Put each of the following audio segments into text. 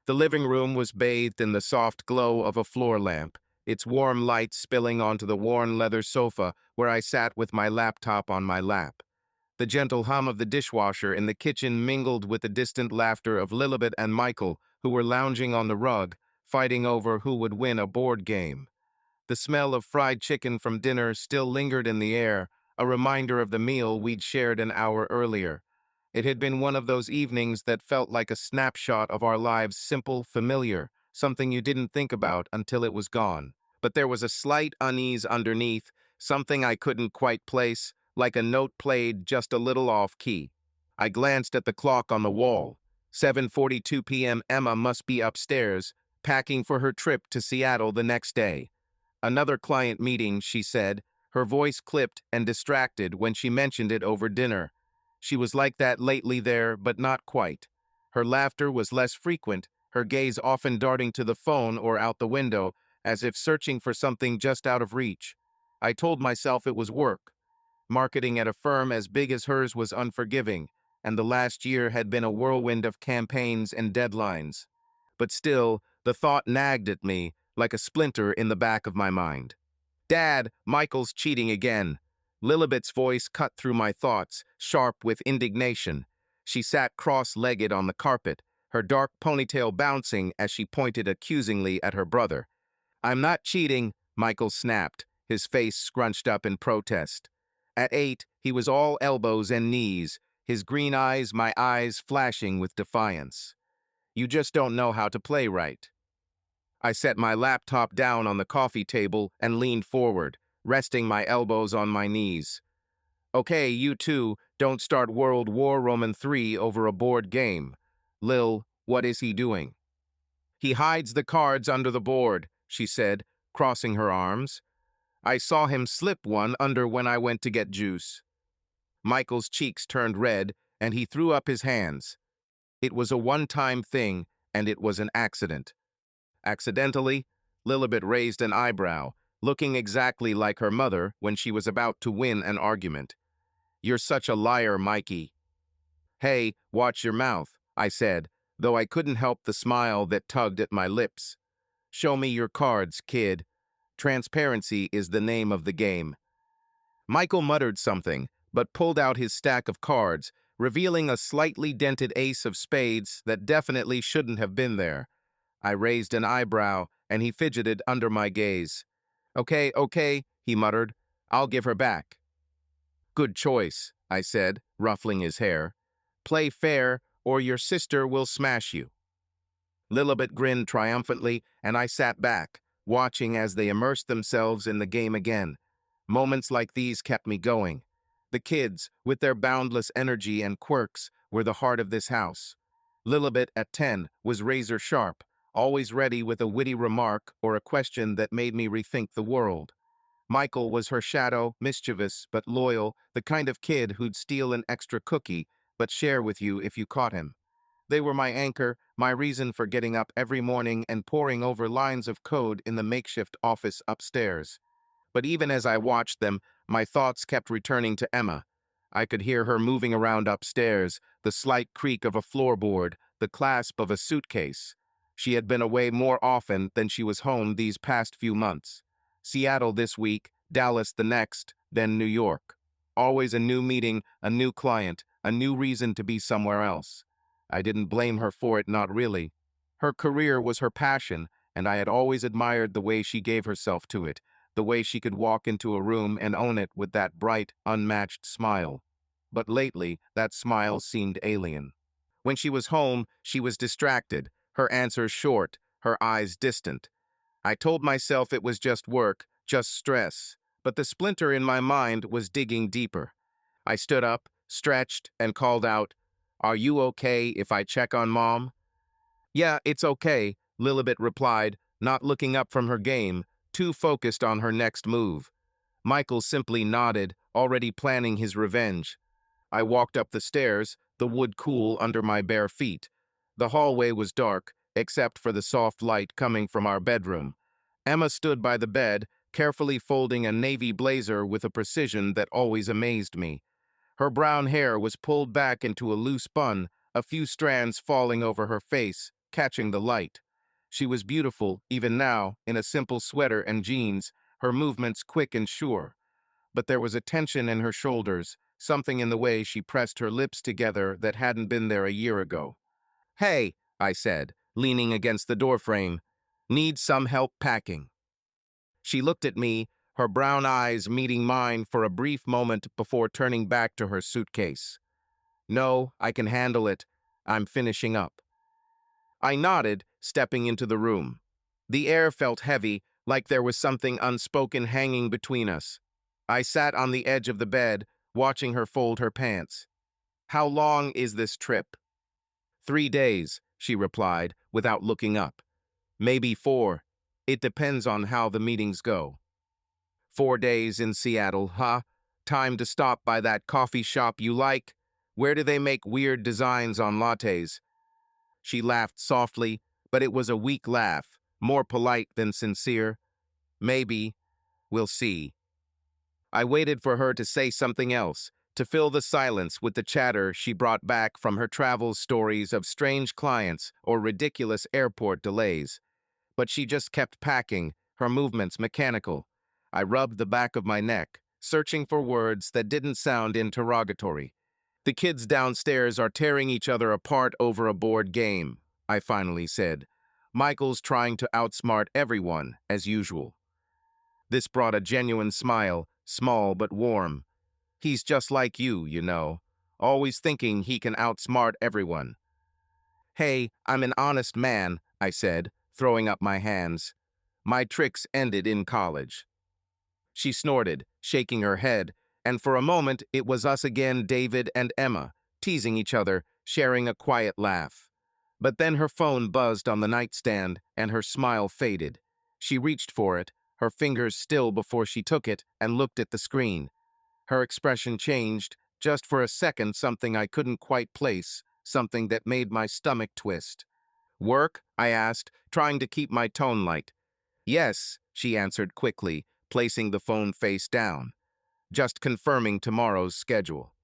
The living room was bathed in the soft glow of a floor lamp, its warm light spilling onto the worn leather sofa where I sat with my laptop on my lap. The gentle hum of the dishwasher in the kitchen mingled with the distant laughter of Lilibet and Michael, who were lounging on the rug, fighting over who would win a board game. The smell of fried chicken from dinner still lingered in the air, a reminder of the meal we'd shared an hour earlier. It had been one of those evenings that felt like a snapshot of our lives, simple, familiar, something you didn't think about until it was gone. But there was a slight unease underneath, something I couldn't quite place, like a note played just a little off-key. I glanced at the clock on the wall. 7:42 p.m. Emma must be upstairs, packing for her trip to Seattle the next day. Another client meeting, she said, her voice clipped and distracted when she mentioned it over dinner. She was like that lately there, but not quite. Her laughter was less frequent, her gaze often darting to the phone or out the window, as if searching for something just out of reach. I told myself it was work. Marketing at a firm as big as hers was unforgiving, and the last year had been a whirlwind of campaigns and deadlines. But still, the thought nagged at me, like a splinter in the back of my mind. Dad, Michael's cheating again. Lilibet's voice cut through my thoughts, sharp with indignation. She sat cross-legged on the carpet, her dark ponytail bouncing as she pointed accusingly at her brother. I'm not cheating, Michael snapped, his face scrunched up in protest. At 8, he was all elbows and knees, his green eyes, my eyes, flashing with defiance. You just don't know how to play right. I set my laptop down on the coffee table and leaned forward, resting my elbows on my knees. Okay, you two, don't start World War Roman III over a board game. Lil, what is he doing? He hides the cards under the board, she said, crossing her arms. I saw him slip one under when I went to get juice. Michael's cheeks turned red, and he threw up his hands. It was a one-time thing, and it was an accident. Accidentally, Lilibet raised an eyebrow, looking exactly like her mother when she was about to win an argument. You're such a liar, Mikey. Hey, watch your mouth, I said, though I couldn't help the smile that tugged at my lips. Show me your cards, kid. Transparency is the name of the game. Michael muttered something, but pulled out his stack of cards, revealing a slightly dented ace of spades that definitely shouldn't have been there. I raised an eyebrow, and he fidgeted under my gaze. Okay, he muttered. I'll give her back. Good choice, I said, ruffling his hair. Play fair, or your sister will smash you. Lilibet grinned triumphantly, and I sat back, watching as they immersed themselves in the game again. Moments like these kept me going. The kids, with their boundless energy and quirks, were the heart of this house. Lilibet, at 10, was razor sharp, always ready with a witty remark or a question that made me rethink the world. Michael was her shadow, mischievous but loyal, the kind of kid who'd steal an extra cookie but share with you if you caught him. They were my anchor, my reason for getting up every morning and poring over lines of code in the makeshift office upstairs. But even as I watched them, my thoughts kept returning to Emma. I could hear her moving around upstairs, the slight creak of a floorboard, the clasp of a suitcase. She had been away more often than she was home these past few months. Seattle this week, Dallas the next, then New York. Always a new meeting, a new client, a new reason to be somewhere else. I didn't blame her for it, not really. Her career was her passion, and I had always admired the way she gave herself to it, the way she could walk into a room and own it with that bright, unmatched smile. But lately, that smile seemed alien. When she was home, she was distracted, her answers short, her eyes distant. I told myself it was just work, just stress, but the splinter in my mind was digging deeper. I stood up, stretched, and called out, "Are you okay if I check on Mom?" "Yeah, it's okay," Lilibet replied, not looking up from her game, too focused on her next move. Michael simply nodded, already planning his revenge. I walked up the stairs, the wood cool under my bare feet. The hallway was dark, except for the soft light coming from our bedroom. Emma stood by the bed, carefully folding a navy blazer with a precision that always amazed me. Her brown hair was pulled back into a loose bun, a few strands falling over her face, catching the light. She was beautiful, even now, in a simple sweater and jeans, her movements quick and sure. But there was a tension in her shoulders, something in the way she pressed her lips together that hadn't been there a year ago. "Hey," I said, leaning against the doorframe. "Need some help packing?" She looked at me, her brown eyes meeting mine for a brief moment before turning back to her suitcase. "No, I can handle it. I'm finishing up." I nodded, stepping into the room. The air felt heavy, like there was something unspoken hanging between us. I sat on the edge of the bed, watching her fold her pants. "How long is this trip?" "3 days," she replied, without looking up. "Maybe 4. It depends on how the meetings go." 4 days in Seattle, huh? Time to stop by that coffee shop you like? Where do they make weird designs on lattes? She laughed softly, but it was a weak laugh, more polite than sincere. "Maybe. We'll see." I waited for her to say something else, to fill the silence with the chatter she brought back from her travel stories of strange clients or ridiculous airport delays. But she just kept packing, her movements mechanical. I rubbed the back of my neck, searching for words that didn't sound interrogatory. "The kids downstairs are tearing each other apart over a board game," I finally said. "Michael's trying to outsmart everyone, as usual." This brought a genuine smile, small but warm. "He's just like you know, always thinking he can outsmart everyone." "Hey, I'm an honest man," I said, throwing up my hands. "My tricks ended in college." She snorted, shaking her head, and for a moment it was us again, David and Emma, teasing each other, sharing a quiet laugh. But then her phone buzzed on the nightstand, and her smile faded. She reached for it, her fingers still before she took it, and looked at the screen. Her expression changed, just for a second, something I couldn't quite place, something that made my stomach twist. "Work?" I asked, trying to keep my tone light. "Yes," she answered quickly, placing the phone face down. "Just confirming tomorrow's schedule."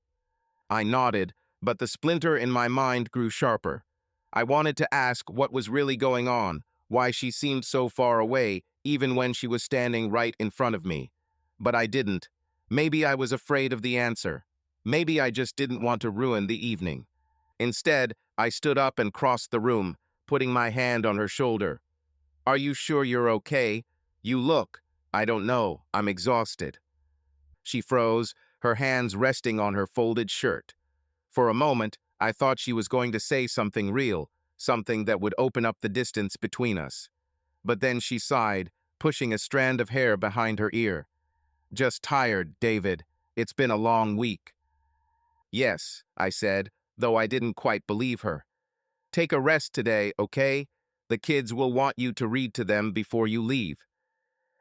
I nodded, but the splinter in my mind grew sharper. I wanted to ask what was really going on, why she seemed so far away, even when she was standing right in front of me. But I didn't. Maybe I was afraid of the answer. Maybe I just didn't want to ruin the evening. Instead, I stood up and crossed the room, putting my hand on her shoulder. "Are you sure you're okay? You look. I don't know. I'm exhausted." She froze, her hands resting on her folded shirt. For a moment, I thought she was going to say something real, something that would open up the distance between us. But then she sighed, pushing a strand of hair behind her ear. "Just tired, David. It's been a long week." "Yes," I said, though I didn't quite believe her. "Take a rest today, okay? The kids will want you to read to them before you leave."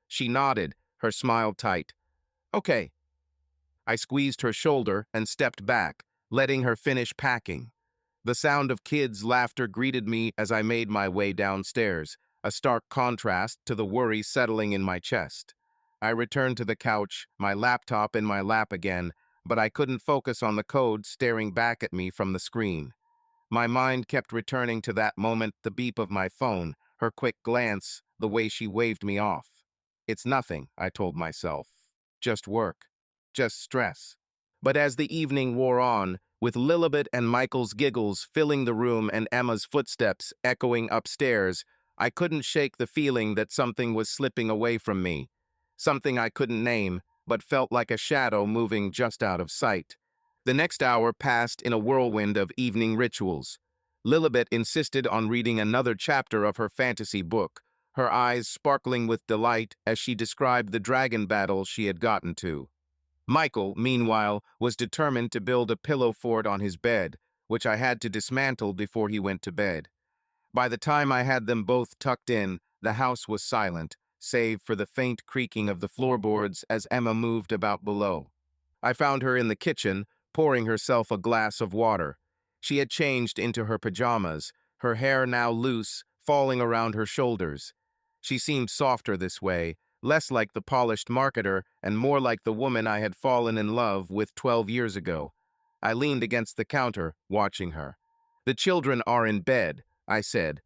She nodded, her smile tight. "Okay." I squeezed her shoulder and stepped back, letting her finish packing. The sound of kids' laughter greeted me as I made my way downstairs, a stark contrast to the worry settling in my chest. I returned to the couch, my laptop in my lap again, but I couldn't focus on the code staring back at me from the screen. My mind kept returning to that moment, the beep of my phone, her quick glance, the way she waved me off. "It's nothing," I told myself. "Just work. Just stress." But as the evening wore on, with Lilibet and Michael's giggles filling the room and Emma's footsteps echoing upstairs, I couldn't shake the feeling that something was slipping away from me. Something I couldn't name, but felt like a shadow moving just out of sight. The next hour passed in a whirlwind of evening rituals. Lilibet insisted on reading another chapter of her fantasy book, her eyes sparkling with delight as she described the dragon battle she had gotten to. Michael, meanwhile, was determined to build a pillow fort on his bed, which I had to dismantle before he went to bed. By the time I had them both tucked in, the house was silent, save for the faint creaking of the floorboards as Emma moved about below. I found her in the kitchen, pouring herself a glass of water. She had changed into her pajamas, her hair now loose, falling around her shoulders. She seemed softer this way, less like the polished marketer and more like the woman I had fallen in love with 12 years ago. I leaned against the counter, watching her. "The children are in bed," I said.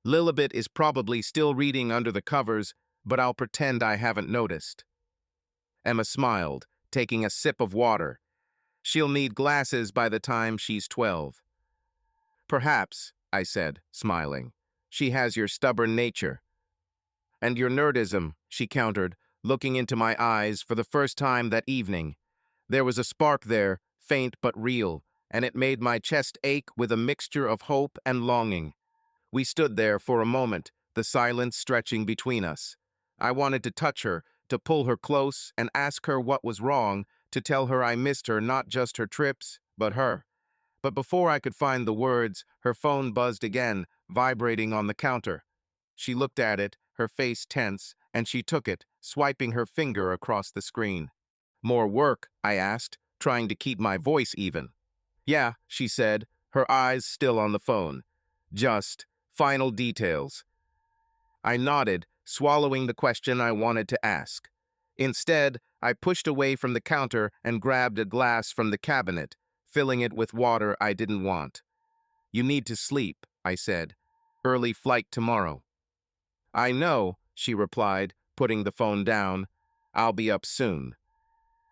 Lilibet is probably still reading under the covers, but I'll pretend I haven't noticed. Emma smiled, taking a sip of water. She'll need glasses by the time she's 12. Perhaps, I said, smiling. She has your stubborn nature. And your nerdism, she countered, looking into my eyes for the first time that evening. There was a spark there, faint but real, and it made my chest ache with a mixture of hope and longing. We stood there for a moment, the silence stretching between us. I wanted to touch her, to pull her close and ask her what was wrong, to tell her I missed her, not just her trips, but her. But before I could find the words, her phone buzzed again, vibrating on the counter. She looked at it, her face tense, and she took it, swiping her finger across the screen. More work, I asked, trying to keep my voice even. Yeah, she said, her eyes still on the phone. Just final details. I nodded, swallowing the question I wanted to ask. Instead, I pushed away from the counter and grabbed a glass from the cabinet, filling it with water I didn't want. You need to sleep, I said. Early flight tomorrow. I know, she replied, putting the phone down. I'll be up soon.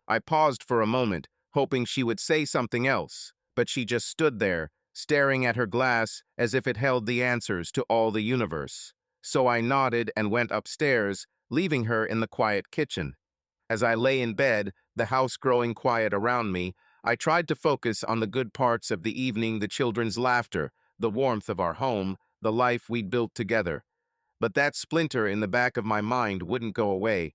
I paused for a moment, hoping she would say something else, but she just stood there, staring at her glass as if it held the answers to all the universe. So I nodded and went upstairs, leaving her in the quiet kitchen. As I lay in bed, the house growing quiet around me, I tried to focus on the good parts of the evening, the children's laughter, the warmth of our home, the life we'd built together. But that splinter in the back of my mind wouldn't go away.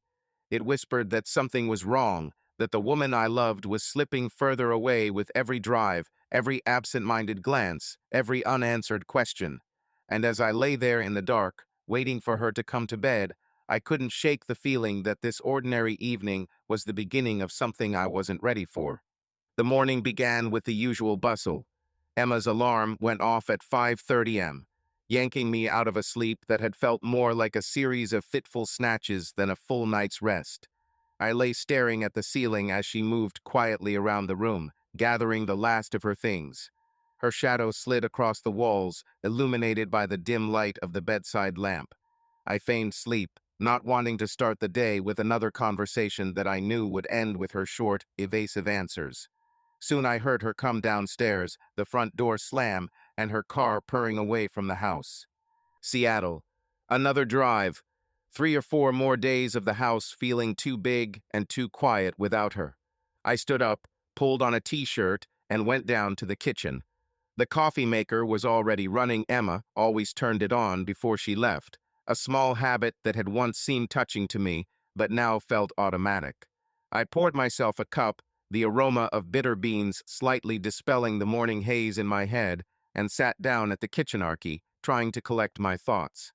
It whispered that something was wrong, that the woman I loved was slipping further away with every drive, every absent-minded glance, every unanswered question. And as I lay there in the dark, waiting for her to come to bed, I couldn't shake the feeling that this ordinary evening was the beginning of something I wasn't ready for. The morning began with the usual bustle. Emma's alarm went off at 5:30 am, yanking me out of a sleep that had felt more like a series of fitful snatches than a full night's rest. I lay staring at the ceiling as she moved quietly around the room, gathering the last of her things. Her shadow slid across the walls, illuminated by the dim light of the bedside lamp. I feigned sleep, not wanting to start the day with another conversation that I knew would end with her short, evasive answers. Soon I heard her come downstairs, the front door slam, and her car purring away from the house. Seattle. Another drive. 3 or 4 more days of the house feeling too big and too quiet without her. I stood up, pulled on a t-shirt, and went down to the kitchen. The coffee maker was already running. Emma always turned it on before she left, a small habit that had once seemed touching to me, but now felt automatic. I poured myself a cup, the aroma of bitter beans slightly dispelling the morning haze in my head, and sat down at the kitchenarchy, trying to collect my thoughts.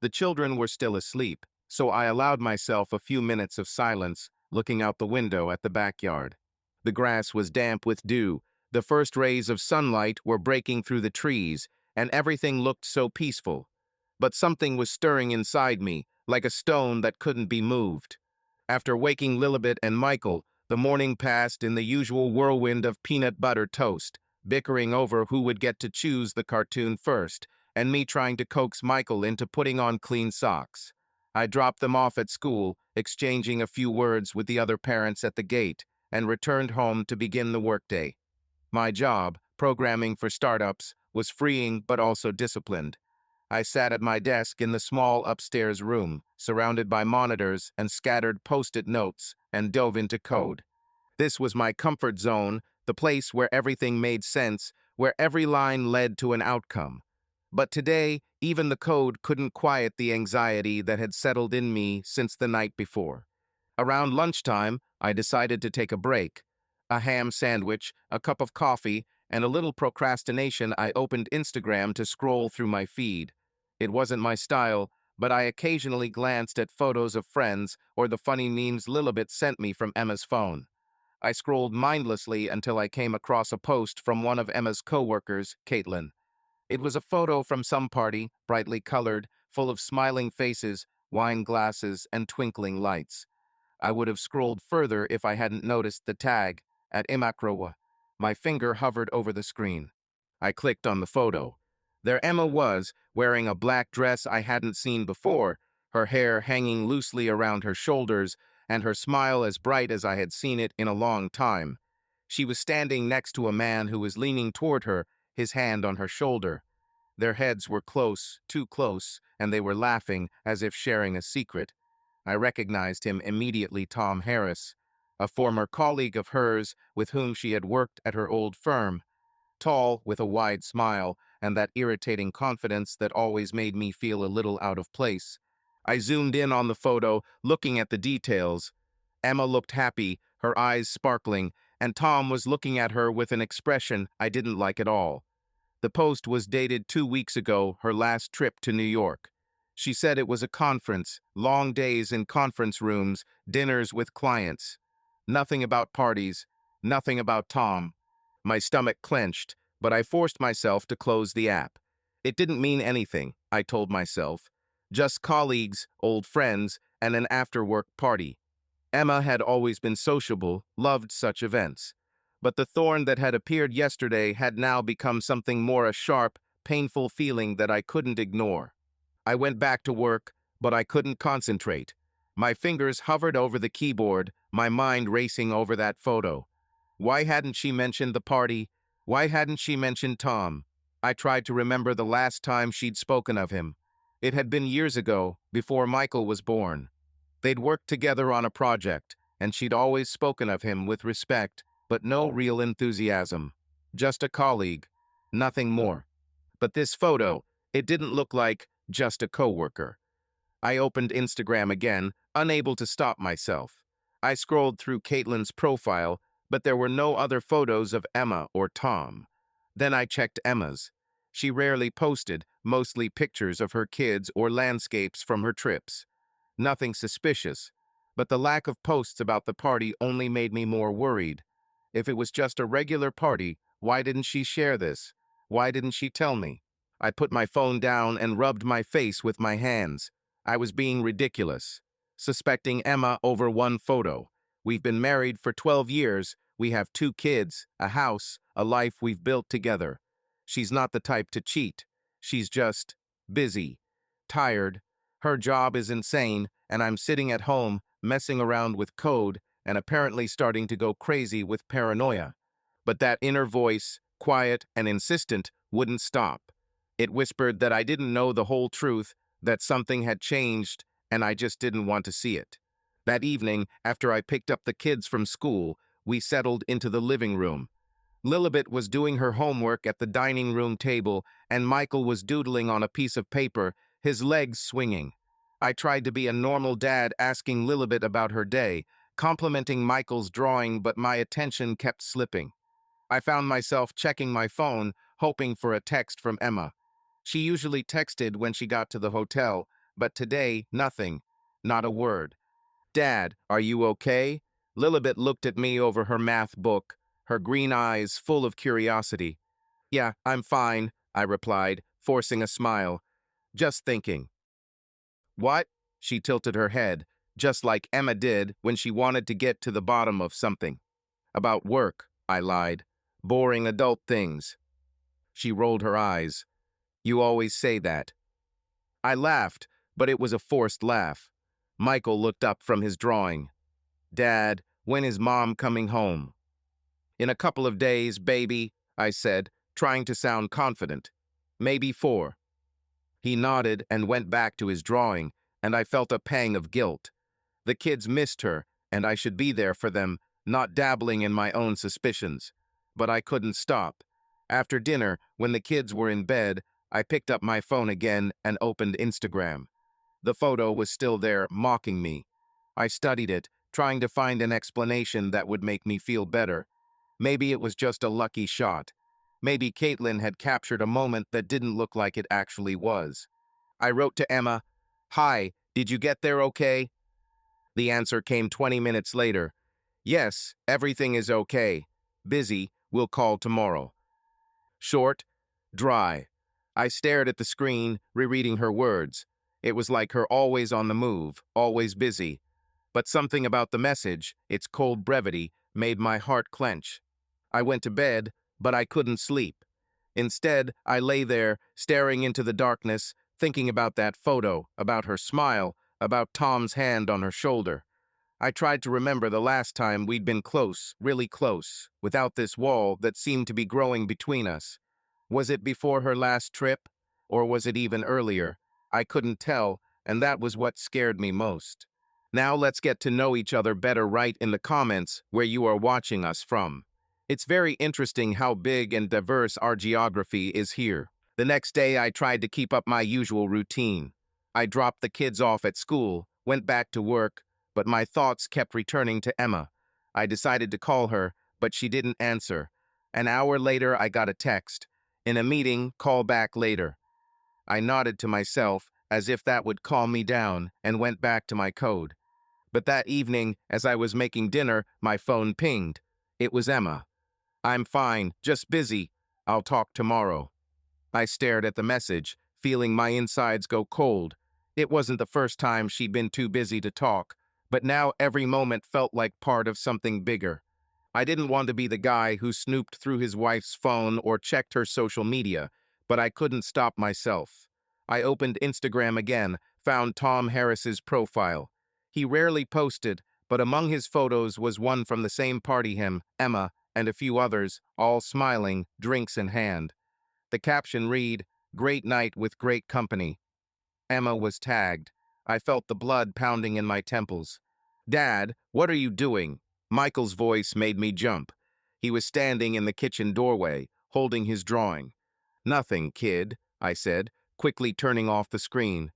The children were still asleep, so I allowed myself a few minutes of silence, looking out the window at the backyard. The grass was damp with dew, the first rays of sunlight were breaking through the trees, and everything looked so peaceful. But something was stirring inside me, like a stone that couldn't be moved. After waking Lilibet and Michael, the morning passed in the usual whirlwind of peanut butter toast, bickering over who would get to choose the cartoon first, and me trying to coax Michael into putting on clean socks. I dropped them off at school, exchanging a few words with the other parents at the gate, and returned home to begin the workday. My job, programming for startups, was freeing but also disciplined. I sat at my desk in the small upstairs room, surrounded by monitors and scattered post-it notes, and dove into code. This was my comfort zone, the place where everything made sense, where every line led to an outcome. But today, even the code couldn't quiet the anxiety that had settled in me since the night before. Around lunchtime, I decided to take a break. A ham sandwich, a cup of coffee, and a little procrastination, I opened Instagram to scroll through my feed. It wasn't my style, but I occasionally glanced at photos of friends or the funny memes Lilibet sent me from Emma's phone. I scrolled mindlessly until I came across a post from one of Emma's coworkers, Caitlin. It was a photo from some party, brightly colored, full of smiling faces, wine glasses, and twinkling lights. I would have scrolled further if I hadn't noticed the tag, at Imakrowa. My finger hovered over the screen. I clicked on the photo. There Emma was, wearing a black dress I hadn't seen before, her hair hanging loosely around her shoulders, and her smile as bright as I had seen it in a long time. She was standing next to a man who was leaning toward her, his hand on her shoulder. Their heads were close, too close, and they were laughing as if sharing a secret. I recognized him immediately, Tom Harris, a former colleague of hers with whom she had worked at her old firm. Tall, with a wide smile, and that irritating confidence that always made me feel a little out of place. I zoomed in on the photo, looking at the details. Emma looked happy, her eyes sparkling, and Tom was looking at her with an expression I didn't like at all. The post was dated 2 weeks ago, her last trip to New York. She said it was a conference, long days in conference rooms, dinners with clients. Nothing about parties, nothing about Tom. My stomach clenched, but I forced myself to close the app. It didn't mean anything, I told myself. Just colleagues, old friends, and an after-work party. Emma had always been sociable, loved such events. But the thorn that had appeared yesterday had now become something more, a sharp, painful feeling that I couldn't ignore. I went back to work, but I couldn't concentrate. My fingers hovered over the keyboard, my mind racing over that photo. Why hadn't she mentioned the party? Why hadn't she mentioned Tom? I tried to remember the last time she'd spoken of him. It had been years ago, before Michael was born. They'd worked together on a project, and she'd always spoken of him with respect, but no real enthusiasm. Just a colleague, nothing more. But this photo, it didn't look like just a coworker. I opened Instagram again, unable to stop myself. I scrolled through Caitlin's profile, but there were no other photos of Emma or Tom. Then I checked Emma's. She rarely posted, mostly pictures of her kids or landscapes from her trips. Nothing suspicious, but the lack of posts about the party only made me more worried. If it was just a regular party, why didn't she share this? Why didn't she tell me? I put my phone down and rubbed my face with my hands. I was being ridiculous. Suspecting Emma over one photo. We've been married for 12 years. We have 2 kids, a house, a life we've built together. She's not the type to cheat. She's just busy, tired. Her job is insane, and I'm sitting at home, messing around with code, and apparently starting to go crazy with paranoia. But that inner voice, quiet and insistent, wouldn't stop. It whispered that I didn't know the whole truth, that something had changed, and I just didn't want to see it. That evening, after I picked up the kids from school, we settled into the living room. Lilibet was doing her homework at the dining room table, and Michael was doodling on a piece of paper, his legs swinging. I tried to be a normal dad, asking Lilibet about her day, complimenting Michael's drawing, but my attention kept slipping. I found myself checking my phone, hoping for a text from Emma. She usually texted when she got to the hotel, but today, nothing. Not a word. Dad, are you okay? Lilibet looked at me over her math book, her green eyes full of curiosity. Yeah, I'm fine, I replied, forcing a smile. Just thinking. What? She tilted her head, just like Emma did when she wanted to get to the bottom of something. About work, I lied. Boring adult things. She rolled her eyes. You always say that. I laughed, but it was a forced laugh. Michael looked up from his drawing. Dad, when is Mom coming home? In a couple of days, baby, I said, trying to sound confident. Maybe 4. He nodded and went back to his drawing, and I felt a pang of guilt. The kids missed her, and I should be there for them, not dabbling in my own suspicions. But I couldn't stop. After dinner, when the kids were in bed, I picked up my phone again and opened Instagram. The photo was still there, mocking me. I studied it, trying to find an explanation that would make me feel better. Maybe it was just a lucky shot. Maybe Caitlin had captured a moment that didn't look like it actually was. I wrote to Emma, "Hi, did you get there okay?" The answer came 20 minutes later. "Yes, everything is okay. Busy, we'll call tomorrow." Short, dry. I stared at the screen, rereading her words. It was like her always on the move, always busy. But something about the message, its cold brevity, made my heart clench. I went to bed, but I couldn't sleep. Instead, I lay there, staring into the darkness, thinking about that photo, about her smile, about Tom's hand on her shoulder. I tried to remember the last time we'd been close, really close, without this wall that seemed to be growing between us. Was it before her last trip? Or was it even earlier? I couldn't tell, and that was what scared me most. Now let's get to know each other better. Write in the comments where you are watching us from. It's very interesting how big and diverse our geography is here. The next day I tried to keep up my usual routine. I dropped the kids off at school, went back to work, but my thoughts kept returning to Emma. I decided to call her, but she didn't answer. An hour later I got a text. In a meeting, call back later. I nodded to myself, as if that would calm me down, and went back to my code. But that evening, as I was making dinner, my phone pinged. It was Emma. "I'm fine, just busy. I'll talk tomorrow." I stared at the message, feeling my insides go cold. It wasn't the first time she'd been too busy to talk, but now every moment felt like part of something bigger. I didn't want to be the guy who snooped through his wife's phone or checked her social media, but I couldn't stop myself. I opened Instagram again, found Tom Harris's profile. He rarely posted, but among his photos was one from the same party him, Emma, and a few others, all smiling, drinks in hand. The caption read, "Great night with great company." Emma was tagged. I felt the blood pounding in my temples. "Dad, what are you doing?" Michael's voice made me jump. He was standing in the kitchen doorway, holding his drawing. "Nothing, kid," I said, quickly turning off the screen.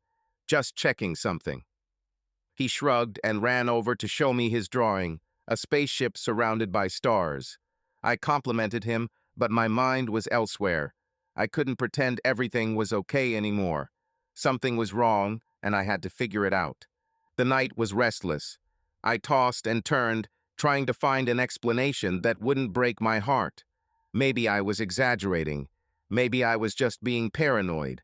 "Just checking something." He shrugged and ran over to show me his drawing, a spaceship surrounded by stars. I complimented him, but my mind was elsewhere. I couldn't pretend everything was okay anymore. Something was wrong, and I had to figure it out. The night was restless. I tossed and turned, trying to find an explanation that wouldn't break my heart. Maybe I was exaggerating. Maybe I was just being paranoid.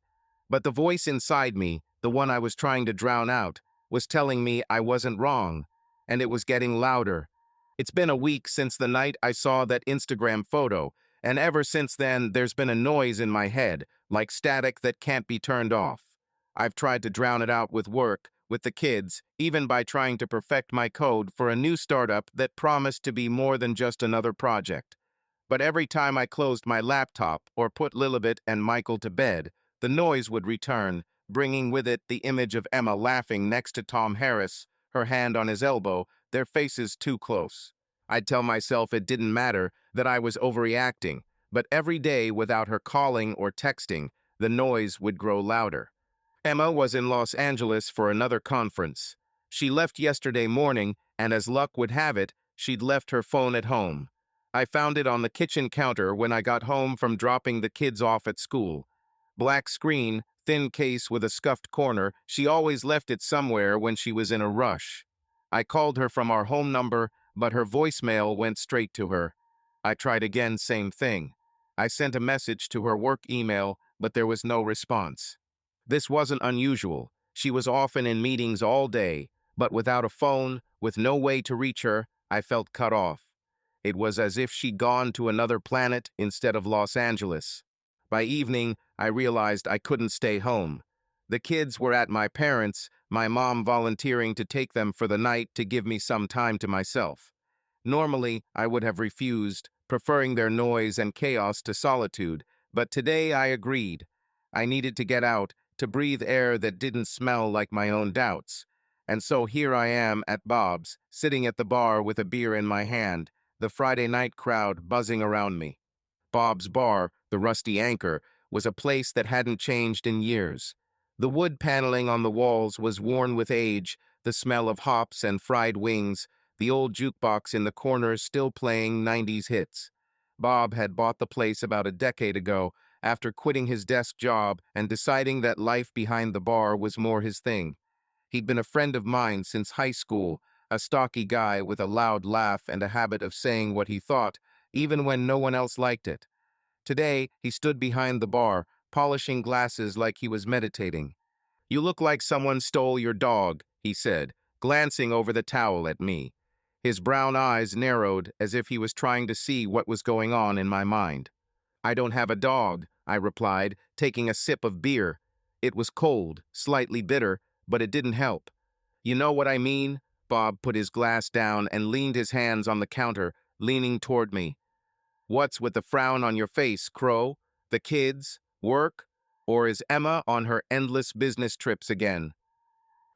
But the voice inside me, the one I was trying to drown out, was telling me I wasn't wrong, and it was getting louder. It's been a week since the night I saw that Instagram photo, and ever since then there's been a noise in my head, like static that can't be turned off. I've tried to drown it out with work, with the kids, even by trying to perfect my code for a new startup that promised to be more than just another project. But every time I closed my laptop or put Lilibet and Michael to bed, the noise would return, bringing with it the image of Emma laughing next to Tom Harris, her hand on his elbow, their faces too close. I'd tell myself it didn't matter, that I was overreacting, but every day without her calling or texting, the noise would grow louder. Emma was in Los Angeles for another conference. She left yesterday morning, and as luck would have it, she'd left her phone at home. I found it on the kitchen counter when I got home from dropping the kids off at school. Black screen, thin case with a scuffed corner, she always left it somewhere when she was in a rush. I called her from our home number, but her voicemail went straight to her. I tried again, same thing. I sent a message to her work email, but there was no response. This wasn't unusual. She was often in meetings all day, but without a phone, with no way to reach her, I felt cut off. It was as if she'd gone to another planet instead of Los Angeles. By evening, I realized I couldn't stay home. The kids were at my parents', my mom volunteering to take them for the night to give me some time to myself. Normally, I would have refused, preferring their noise and chaos to solitude, but today I agreed. I needed to get out, to breathe air that didn't smell like my own doubts. And so here I am at Bob's, sitting at the bar with a beer in my hand, the Friday night crowd buzzing around me. Bob's Bar, the Rusty Anchor, was a place that hadn't changed in years. The wood paneling on the walls was worn with age, the smell of hops and fried wings, the old jukebox in the corner still playing 90s hits. Bob had bought the place about a decade ago, after quitting his desk job and deciding that life behind the bar was more his thing. He'd been a friend of mine since high school, a stocky guy with a loud laugh and a habit of saying what he thought, even when no one else liked it. Today, he stood behind the bar, polishing glasses like he was meditating. "You look like someone stole your dog," he said, glancing over the towel at me. His brown eyes narrowed as if he was trying to see what was going on in my mind. I don't have a dog, I replied, taking a sip of beer. It was cold, slightly bitter, but it didn't help. You know what I mean? Bob put his glass down and leaned his hands on the counter, leaning toward me. What's with the frown on your face, Crow? The kids? Work? Or is Emma on her endless business trips again?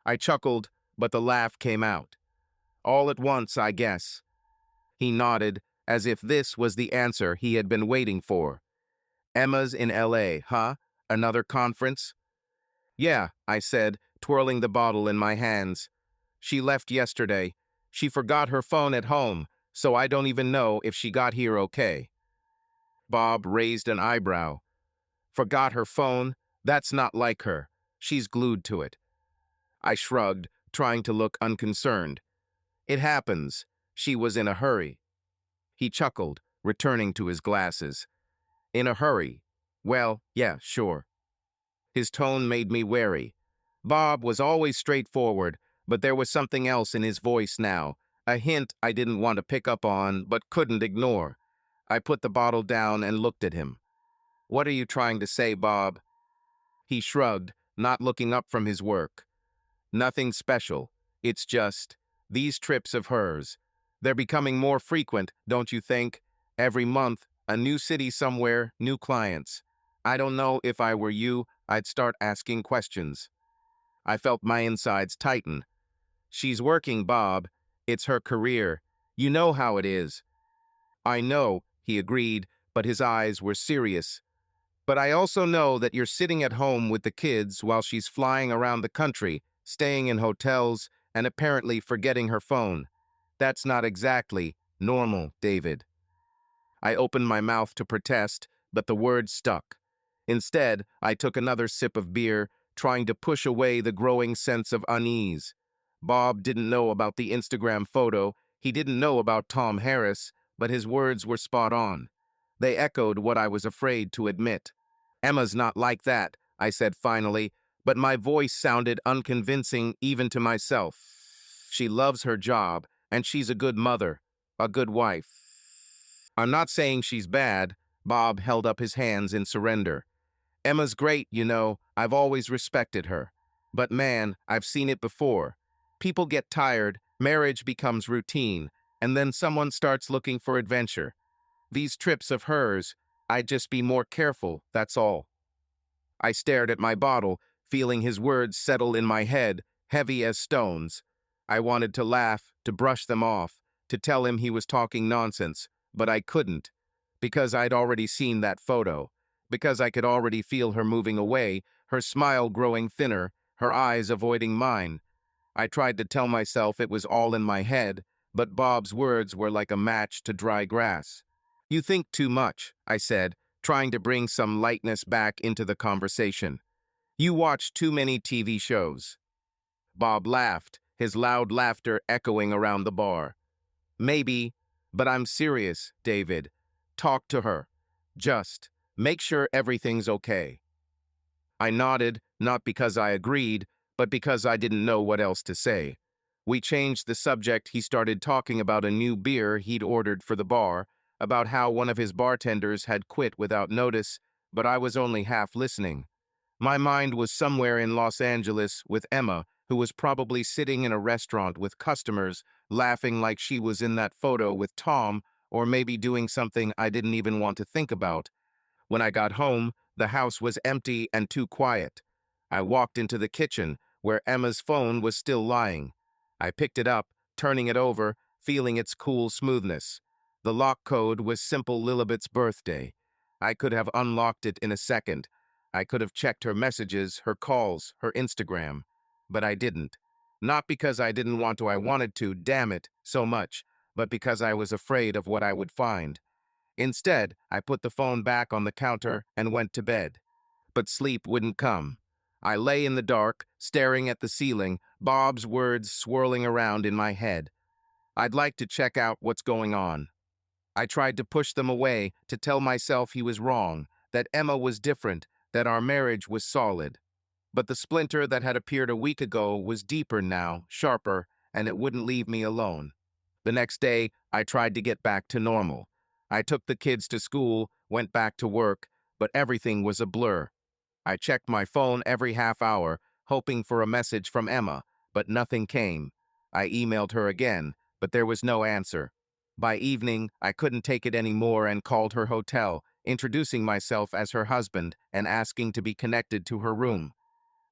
I chuckled, but the laugh came out. All at once, I guess. He nodded, as if this was the answer he had been waiting for. Emma's in LA, huh? Another conference? Yeah, I said, twirling the bottle in my hands. She left yesterday. She forgot her phone at home, so I don't even know if she got here okay. Bob raised an eyebrow. Forgot her phone? That's not like her. She's glued to it. I shrugged, trying to look unconcerned. It happens. She was in a hurry. He chuckled, returning to his glasses. In a hurry? Well, yeah, sure. His tone made me wary. Bob was always straightforward, but there was something else in his voice now, a hint I didn't want to pick up on but couldn't ignore. I put the bottle down and looked at him. What are you trying to say, Bob? He shrugged, not looking up from his work. Nothing special. It's just, these trips of hers. They're becoming more frequent, don't you think? Every month, a new city somewhere, new clients. I don't know if I were you, I'd start asking questions. I felt my insides tighten. She's working, Bob. It's her career. You know how it is. I know, he agreed, but his eyes were serious. But I also know that you're sitting at home with the kids while she's flying around the country, staying in hotels, and apparently forgetting her phone. That's not exactly normal, David. I opened my mouth to protest, but the words stuck. Instead, I took another sip of beer, trying to push away the growing sense of unease. Bob didn't know about the Instagram photo, he didn't know about Tom Harris, but his words were spot on. They echoed what I was afraid to admit. Emma's not like that, I said finally, but my voice sounded unconvincing even to myself. She loves her job, and she's a good mother, a good wife. I'm not saying she's bad. Bob held up his hands in surrender. Emma's great, you know. I've always respected her. But man, I've seen it before. People get tired, marriage becomes routine, and then someone starts looking for adventure. These trips of hers, I'd just be more careful, that's all. I stared at my bottle, feeling his words settle in my head, heavy as stones. I wanted to laugh, to brush them off, to tell him he was talking nonsense, but I couldn't, because I'd already seen that photo, because I could already feel her moving away, her smile growing thinner, her eyes avoiding mine. I tried to tell myself it was all in my head, but Bob's words were like a match to dry grass. You think too much, I said, trying to bring some lightness back into the conversation. You watch too many TV shows. Bob laughed, his loud laughter echoing around the bar. Maybe, but I'm serious, David. Talk to her. Just make sure everything's okay. I nodded, not because I agreed, but because I didn't know what else to say. We changed the subject. He started talking about a new beer he'd ordered for the bar, about how one of his bartenders had quit without notice, but I was only half listening. My mind was somewhere in Los Angeles with Emma, who was probably sitting in a restaurant with customers, laughing like she was in that photo with Tom, or maybe doing something I didn't even want to think about. When I got home, the house was empty and too quiet. I walked into the kitchen, where Emma's phone was still lying. I picked it up, turning it over, feeling its cool smoothness. The lock code was simple Lilibet's birthday. I could have unlocked it in a second. I could have checked her messages, her calls, her Instagram. But I didn't. Not because I didn't want to, I wanted to, damn it, so much, but because I was afraid of what I would find. Instead, I put the phone back on the counter and went to bed. But sleep wouldn't come. I lay in the dark, staring at the ceiling, Bob's words swirling around in my head. I'd like to check out what's going on. I tried to push them away, to tell myself he was wrong, that Emma was different, that our marriage was solid. But the splinter that had appeared a week ago was deeper now, sharper, and it wouldn't leave me alone. The next day, I tried to get back to normal. I took the kids to school, went back to work, but everything was a blur. I checked my phone every half hour, hoping for a message from Emma, but nothing came. I emailed her again, but there was no answer. By evening, I couldn't take it anymore and called her hotel, introducing myself as her husband and asking to be connected to her room.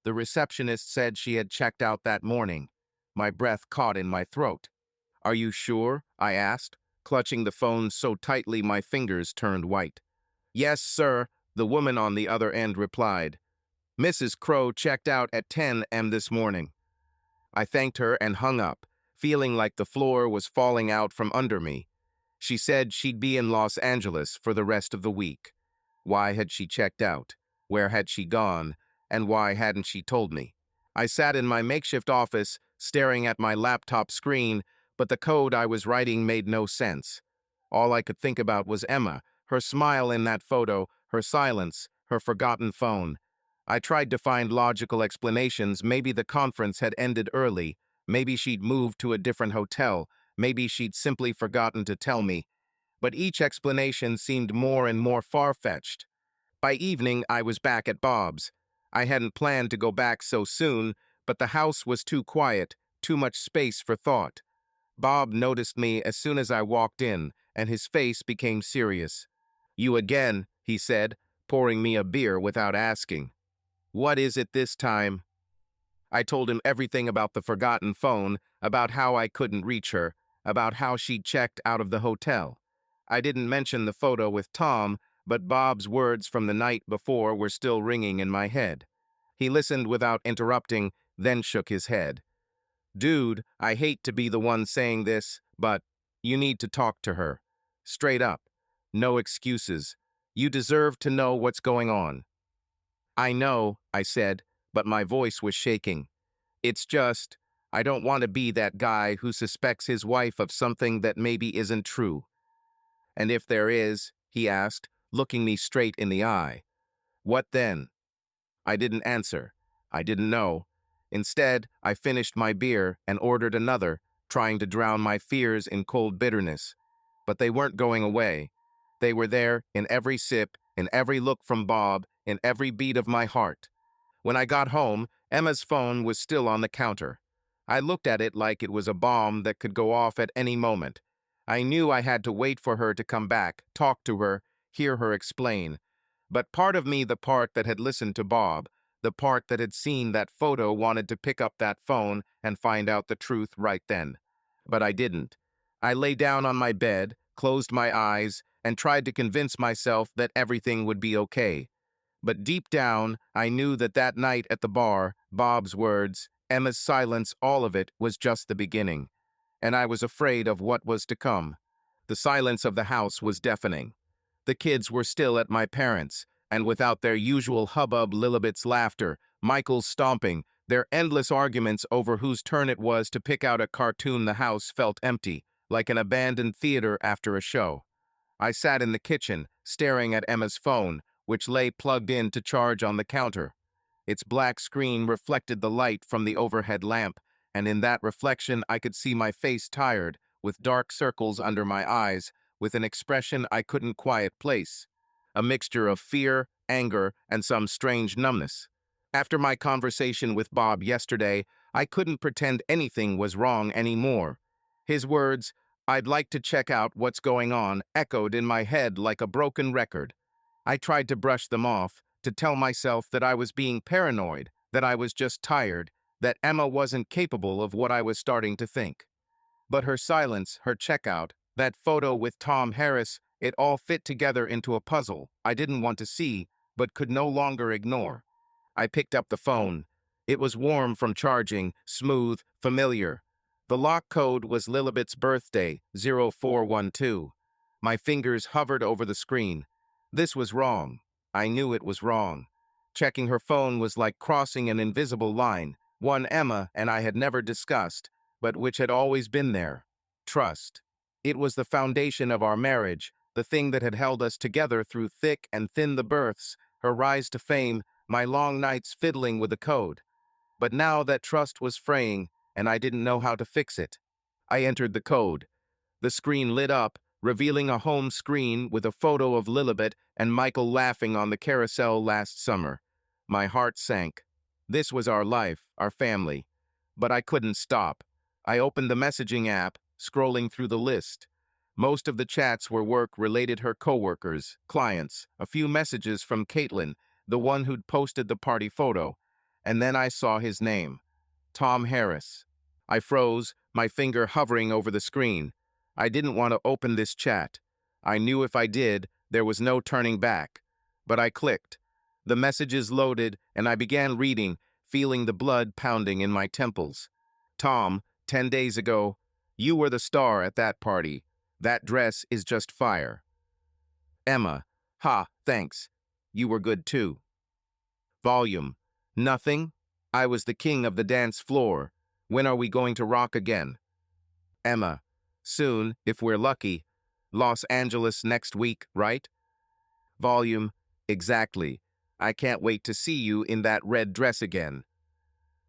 The receptionist said she had checked out that morning. My breath caught in my throat. "Are you sure?" I asked, clutching the phone so tightly my fingers turned white. "Yes, sir," the woman on the other end replied. "Mrs. Crow checked out at 10 a.m. this morning." I thanked her and hung up, feeling like the floor was falling out from under me. She said she'd be in Los Angeles for the rest of the week. Why had she checked out? Where had she gone? And why hadn't she told me? I sat in my makeshift office, staring at my laptop screen, but the code I was writing made no sense. All I could think about was Emma, her smile in that photo, her silence, her forgotten phone. I tried to find logical explanations. Maybe the conference had ended early. Maybe she'd moved to a different hotel. Maybe she'd simply forgotten to tell me. But each explanation seemed more and more far-fetched. By evening, I was back at Bob's. I hadn't planned to go back so soon, but the house was too quiet, too much space for thought. Bob noticed me as soon as I walked in, and his face became serious. "You again," he said, pouring me a beer without asking. "What is it this time?" I told him everything about the forgotten phone, about how I couldn't reach her, about how she'd checked out of the hotel. I didn't mention the photo with Tom, but Bob's words from the night before were still ringing in my head. He listened without interrupting, then shook his head. "Dude, I hate to be the one saying this, but you need to talk to her. Straight up. No excuses. You deserve to know what's going on." "I know," I said, but my voice was shaking. "It's just, I don't want to be that guy who suspects his wife of something that maybe isn't true." "And if there is," he asked, looking me straight in the eye, "what then?" I didn't answer. I didn't know. Instead, I finished my beer and ordered another, trying to drown my fears in cold bitterness. But they weren't going away. They were there in every sip, in every look from Bob, in every beat of my heart. When I got home, Emma's phone was still on the counter. I looked at it like it was a bomb that could go off at any moment. I knew I had to wait for her to come back, talk to her, hear her explain. But part of me, the part that had listened to Bob, the part that had seen that photo, wanted to pick up that phone and find out the truth right then. But I didn't. I lay down on my bed, closed my eyes, and tried to convince myself that everything would be okay. But deep down, I knew that that night at the bar, Bob's words, Emma's silence, all of it was just the beginning. And I was afraid of what was to come. The silence of the house was deafening. The kids were still at my parents', and without their usual hubbub, Lilibet's laughter, Michael's stomping, their endless arguments over whose turn it was to pick out a cartoon, the house felt empty, like an abandoned theater after a show. I sat in the kitchen, staring at Emma's phone, which lay plugged in to charge on the counter. Its black screen reflected the light from the overhead lamp, and in that reflection I could see my face tired, with dark circles under my eyes, with an expression I couldn't quite place. A mixture of fear, anger, and some strange numbness. After my conversation with Bob yesterday, I couldn't pretend anything was wrong anymore. His words, "I'd like to check out what's going on," echoed in my head like a broken record. I tried to brush them off, to tell myself that I was being paranoid, that I was just tired, that Emma wasn't capable of what I was starting to think. But her silence, her checkout, that photo with Tom Harris, it all fit together into a puzzle I didn't want to see, but could no longer ignore. I picked up the phone. It was warm from charging, smooth, familiar. The lock code was Lilibet's birthday, 0412. My fingers hovered over the screen. This was wrong. I knew it was wrong. Checking her phone was like crossing an invisible line, one Emma and I had never discussed, but which had always been there. Trust. It was the foundation of our marriage, the thing that had held us together through thick and thin, the births, her rise to fame, my long nights fiddling with the code. But now that trust was fraying, and I didn't know how to fix it. I entered the code. The screen lit up, revealing a home screen with a photo of Lilibet and Michael laughing on the carousel last summer. My heart sank. This was our life, our family. But I couldn't stop. I opened the messaging app, scrolling through the list. Most of the chats were work-related, her coworkers, clients, a few messages from Caitlin, the one who'd posted the party photo. And then I saw his name, Tom Harris. I froze, my finger hovering over the screen. I didn't want to open this chat. I knew if I did, there was no turning back. But I clicked. The messages loaded, and I began reading, feeling the blood pounding in my temples. Tom, 10 days ago, you were the star at that party. That dress is just fire. Emma, ha, thanks. You were good too. Volume, nothing. I was the king of the dance floor. When are we going to rock again? Emma, soon, if we're lucky. Los Angeles next week, right? Volume, exactly. I can't wait to see you in that red dress again.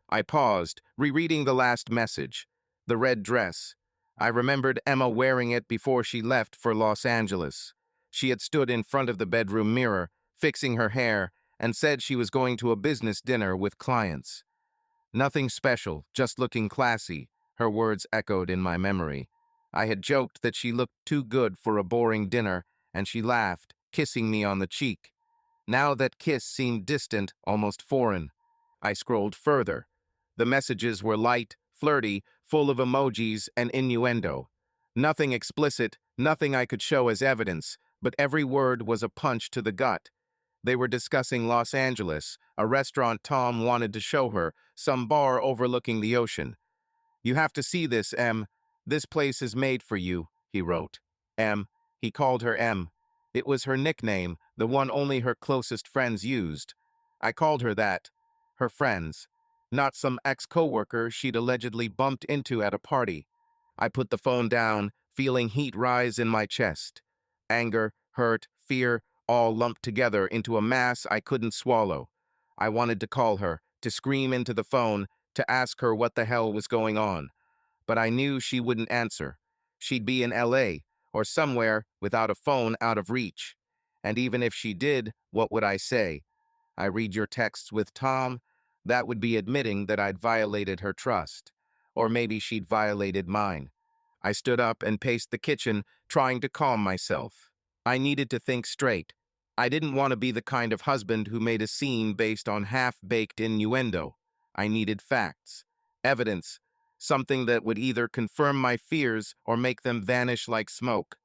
I paused, rereading the last message. The red dress. I remembered Emma wearing it before she left for Los Angeles. She had stood in front of the bedroom mirror, fixing her hair, and said she was going to a business dinner with clients. Nothing special, just looking classy, her words echoed in my memory. I had joked that she looked too good for a boring dinner, and she laughed, kissing me on the cheek. Now that kiss seemed distant, almost foreign. I scrolled further. The messages were light, flirty, full of emojis and innuendo. Nothing explicit, nothing I could show as evidence, but every word was a punch to the gut. They were discussing Los Angeles, a restaurant Tom wanted to show her, some bar overlooking the ocean. You have to see this, Em. This place is made for you, he wrote. Em. He called her Em. It was her nickname, the one only her closest friends used. I called her that. Her friends. Not some ex-coworker she'd allegedly bumped into at a party. I put the phone down, feeling heat rise in my chest. Anger, hurt, fear, all lumped together into a mass I couldn't swallow. I wanted to call her, to scream into the phone, to ask her what the hell was going on. But I knew she wouldn't answer. She'd be in LA, or somewhere without a phone out of reach. And even if she did, what would I say? I read your texts with Tom? That would be admitting that I'd violated her trust. Or maybe she'd violated mine. I stood up and paced the kitchen, trying to calm myself. I needed to think straight. I didn't want to be the kind of husband who made a scene based on half-baked innuendo. I needed facts, evidence, something that would either confirm my fears or make them vanish like smoke.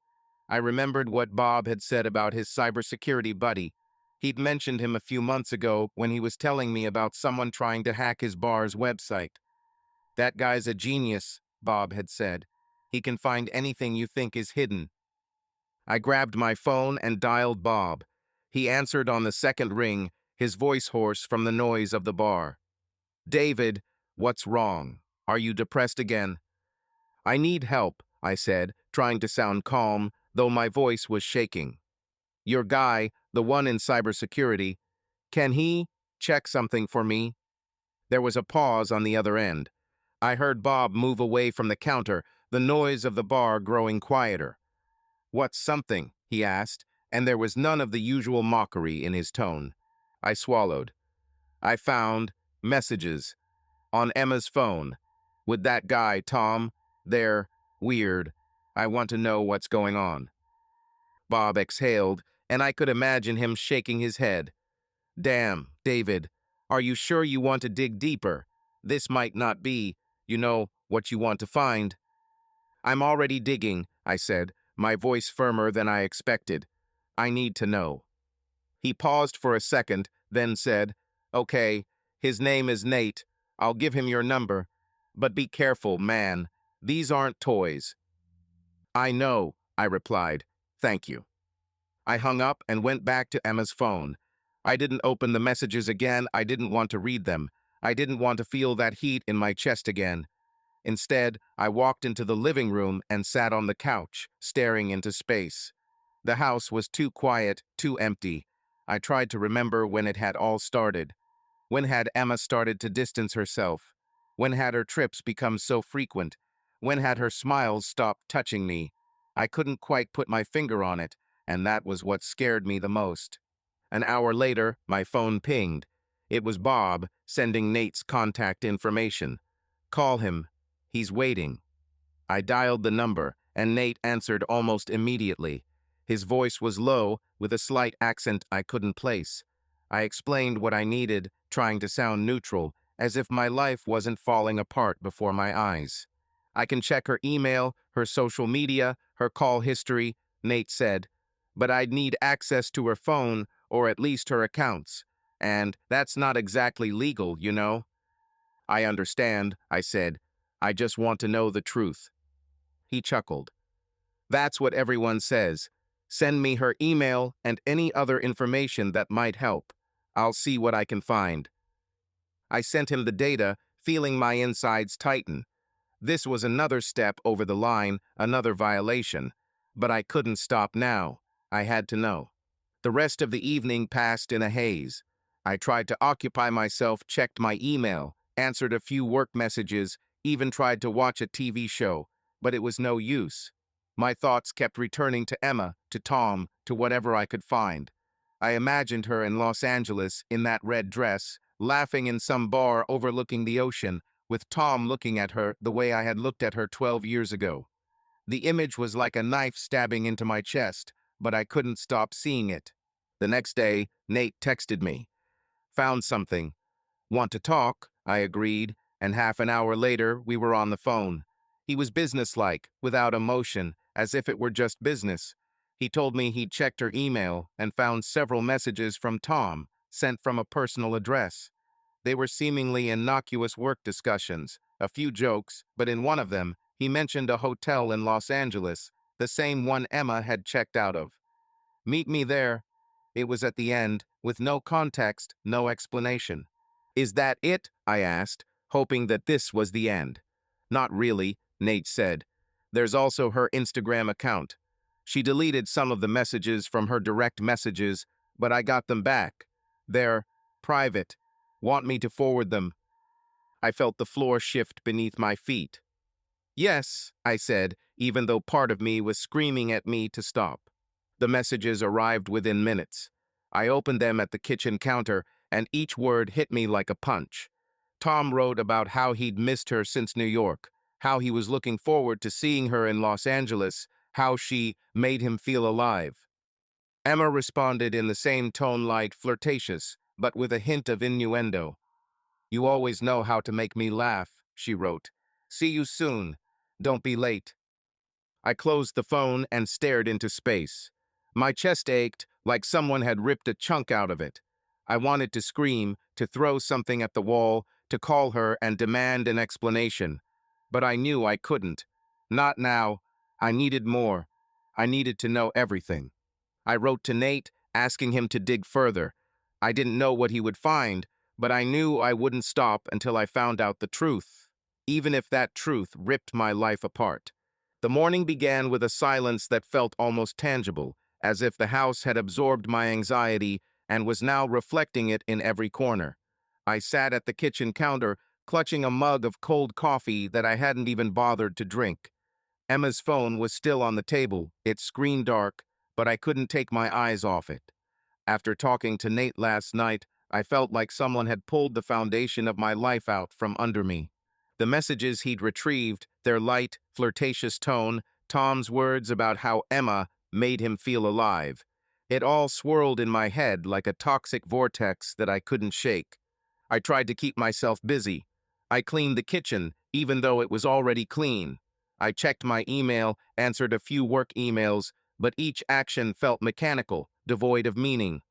I remembered what Bob had said about his cybersecurity buddy. He'd mentioned him a few months ago when he was telling me about someone trying to hack his bar's website. That guy's a genius, Bob had said. He can find anything you think is hidden. I grabbed my phone and dialed Bob. He answered on the second ring, his voice hoarse from the noise of the bar. David, what's wrong? Are you depressed again? I need help, I said, trying to sound calm, though my voice was shaking. Your guy, the one in cybersecurity, can he check something for me? There was a pause on the other end. I heard Bob move away from the counter, the noise of the bar growing quieter. What's something? He asked, and there was none of the usual mockery in his tone. I swallowed. I found messages on Emma's phone. With that guy, Tom, they're weird. I want to know what's going on. Bob exhaled, and I could imagine him shaking his head. Damn, David, are you sure you want to dig deeper? This might not be, what you want to find. I'm already digging, I said, my voice firmer than I expected. I need to know. He paused for a second, then said, Okay, his name is Nate. I'll give him your number. But be careful, man. These aren't toys. I know, I replied. Thank you. I hung up and went back to Emma's phone. I didn't open the messages again. I didn't want to read them. I didn't want to feel that heat in my chest again. Instead, I walked into the living room and sat on the couch, staring into space. The house was too quiet, too empty. I tried to remember when it had all started. When had Emma started to distance herself? When had her trips become so frequent? When had her smiles stopped touching me? I couldn't quite put my finger on it, and that was what scared me the most. An hour later, my phone pinged. It was Bob, sending Nate's contact information. Call him. He's waiting. I dialed the number, and Nate answered almost immediately. His voice was low, with a slight accent I couldn't place. I explained what I needed, trying to sound neutral, as if my life wasn't falling apart before my eyes. I can check her email, her social media, her call history, Nate said, but I'd need access to her phone, or at least her accounts. And that's not exactly legal, you know. I understand, I said. I just want to know the truth. He chuckled. That's what everyone says. Send me her email and any other information that might help. I'll see what I can find. I sent him the data, feeling my insides tighten. This was another step over the line, another violation. But I couldn't stop now. I had to know. The rest of the evening passed in a haze. I tried to occupy myself, checked my email, answered a few work messages, even tried to watch a TV show, but it was no use. My thoughts kept returning to Emma, to Tom, to whatever I could find. I imagined her in Los Angeles in that red dress, laughing in some bar overlooking the ocean, with Tom looking at her the way I had looked at her 12 years ago. The image was like a knife stabbing into my chest, but I couldn't stop seeing it. The next day, Nate texted me. Found something. Want to talk? I agreed, and half an hour later, we were on the phone. He was businesslike, without emotion, as if it were just business. He told me he'd checked her email and found several messages from Tom, sent from a personal address. They were seemingly innocuous work discussions, a few jokes, but in one of them, he mentioned a hotel in Los Angeles, the same one Emma had checked out of. Meet me there. It was at the end, with no context, no explanation. Is that it? I asked, hoping that this was the end. Not really, Nate said. There's also her Instagram account. She deleted some of the messages from her direct messages, but I got them back. They're private. Want me to forward them? I felt the floor shift beneath my feet. Yes, I said, even though part of me was screaming at me to stop. The messages arrived within minutes. I opened them at the kitchen counter, and each word hit me like a punch. Tom wrote about how he'd missed her since New York, how he was looking forward to seeing her in Los Angeles, how she made him feel alive. Emma responded in the same tone, light, flirtatious, but with a hint of innuendo. You always know how to make me laugh, she wrote. See you soon. Don't be late. I closed the phone and stared into space. My chest ached like someone had ripped a chunk out of it. I wanted to scream, to throw something at the wall, to call her and demand an explanation. But I knew I couldn't. Not now. I needed more. I needed to know everything. I wrote to Nate, asking him to dig further. I didn't know what he would find, but I knew I wouldn't stop until I found out the truth, even if that truth ripped my life apart. The morning began with a silence that felt almost tangible, as if the house had absorbed my anxiety and was now reflecting it in every corner. I sat at the kitchen counter, clutching a mug of cold coffee that I hadn't even bothered to drink. Emma's phone was still on the table, its screen dark, but I couldn't take my eyes off it. After talking to Nate last night, I felt like someone had pulled the foundation of my life out from under me. The messages he'd retrieved, their light, flirtatious tone, Tom's words about how Emma made him feel alive. It all swirled in my head like a toxic vortex that I couldn't shake. I tried to keep myself busy. I cleaned the kitchen, even though it was already clean. I checked my email, answered a few work emails, but each action felt mechanical, devoid of meaning.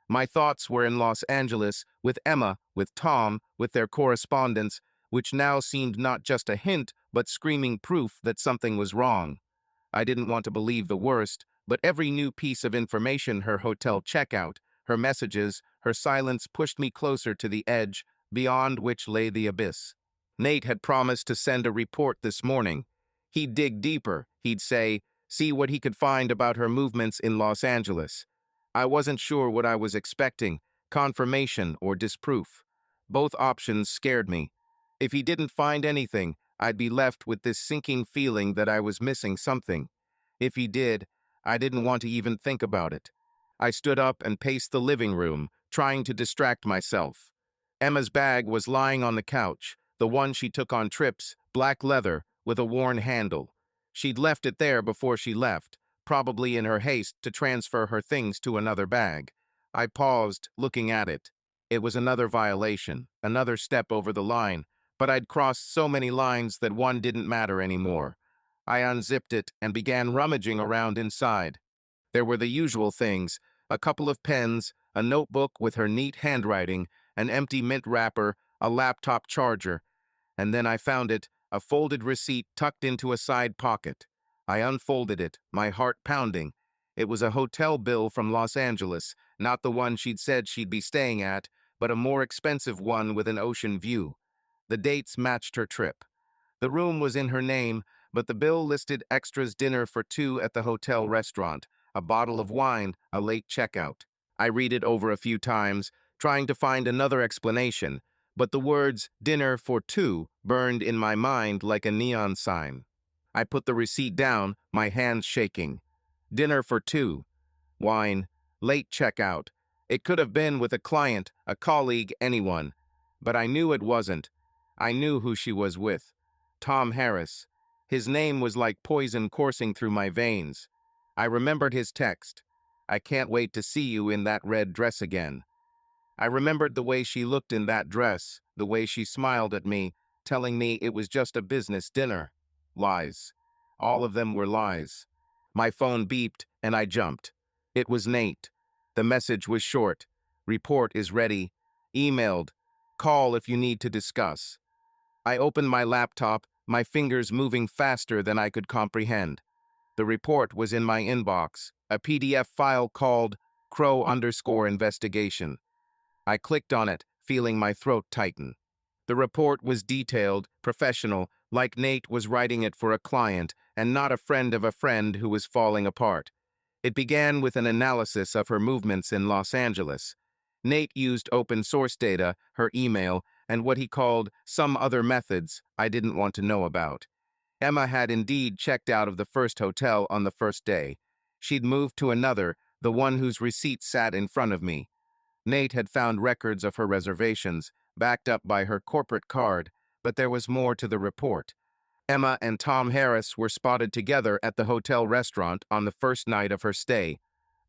My thoughts were in Los Angeles, with Emma, with Tom, with their correspondence, which now seemed not just a hint, but screaming proof that something was wrong. I didn't want to believe the worst, but every new piece of information, her hotel checkout, her messages, her silence pushed me closer to the edge, beyond which lay the abyss. Nate had promised to send a report this morning. He'd dig deeper, he'd say, see what he could find about her movements in Los Angeles. I wasn't sure what I was expecting, confirmation or disproof. Both options scared me. If he didn't find anything, I'd be left with this sinking feeling that I was missing something. If he did, I didn't want to even think about it. I stood up and paced the living room, trying to distract myself. Emma's bag was lying on the couch, the one she took on trips, black leather, with a worn handle. She'd left it there before she left, probably in her haste to transfer her things to another bag. I paused, looking at it. It was another violation, another step over the line, but I'd crossed so many lines that one didn't matter anymore. I unzipped it and began rummaging around inside. There were the usual things: a couple of pens, a notebook with her neat handwriting, an empty mint wrapper, a laptop charger, and then I found it, a folded receipt tucked into a side pocket. I unfolded it, my heart pounding. It was a hotel bill from Los Angeles, not the one she'd said she'd be staying at, but a more expensive one with an ocean view. The dates matched her trip. The room was in her name, but the bill listed extras: dinner for two at the hotel restaurant, a bottle of wine, a late checkout. I read it over a few times, trying to find another explanation, but the words dinner for two burned in my mind like a neon sign. I put the receipt down, my hands shaking. Dinner for two, wine, late checkout. It could have been with a client, a colleague, anyone. But I knew it wasn't. I knew who she was with. Tom Harris. His name was like poison coursing through my veins. I remembered his text. "I can't wait to see you in that red dress again." I remembered the way she looked in that dress, the way she smiled at me, telling me it was just a business dinner. Lies. All of them were lies. My phone beeped, and I jumped. It was Nate. The message was short. "Report is ready. Emailed. Call if you need to discuss." I opened my laptop, my fingers moving faster than I could comprehend. The report was in my inbox, a PDF file called Crow_investigation. I clicked on it, feeling my throat tighten. The report was detailed, professional, like Nate was writing it for a client and not a friend of a friend who was falling apart. It began with an analysis of her movements in Los Angeles. Nate used open source data, her email, and what he called some other methods I didn't want to know about. Emma had indeed checked out of the first hotel on the first day. She'd moved to another, the one whose receipt sat in front of me. Nate had found records of her reservations, backed up by her corporate card, but there was more to the report. Emma and Tom Harris were spotted together at the hotel restaurant on the first night of her stay.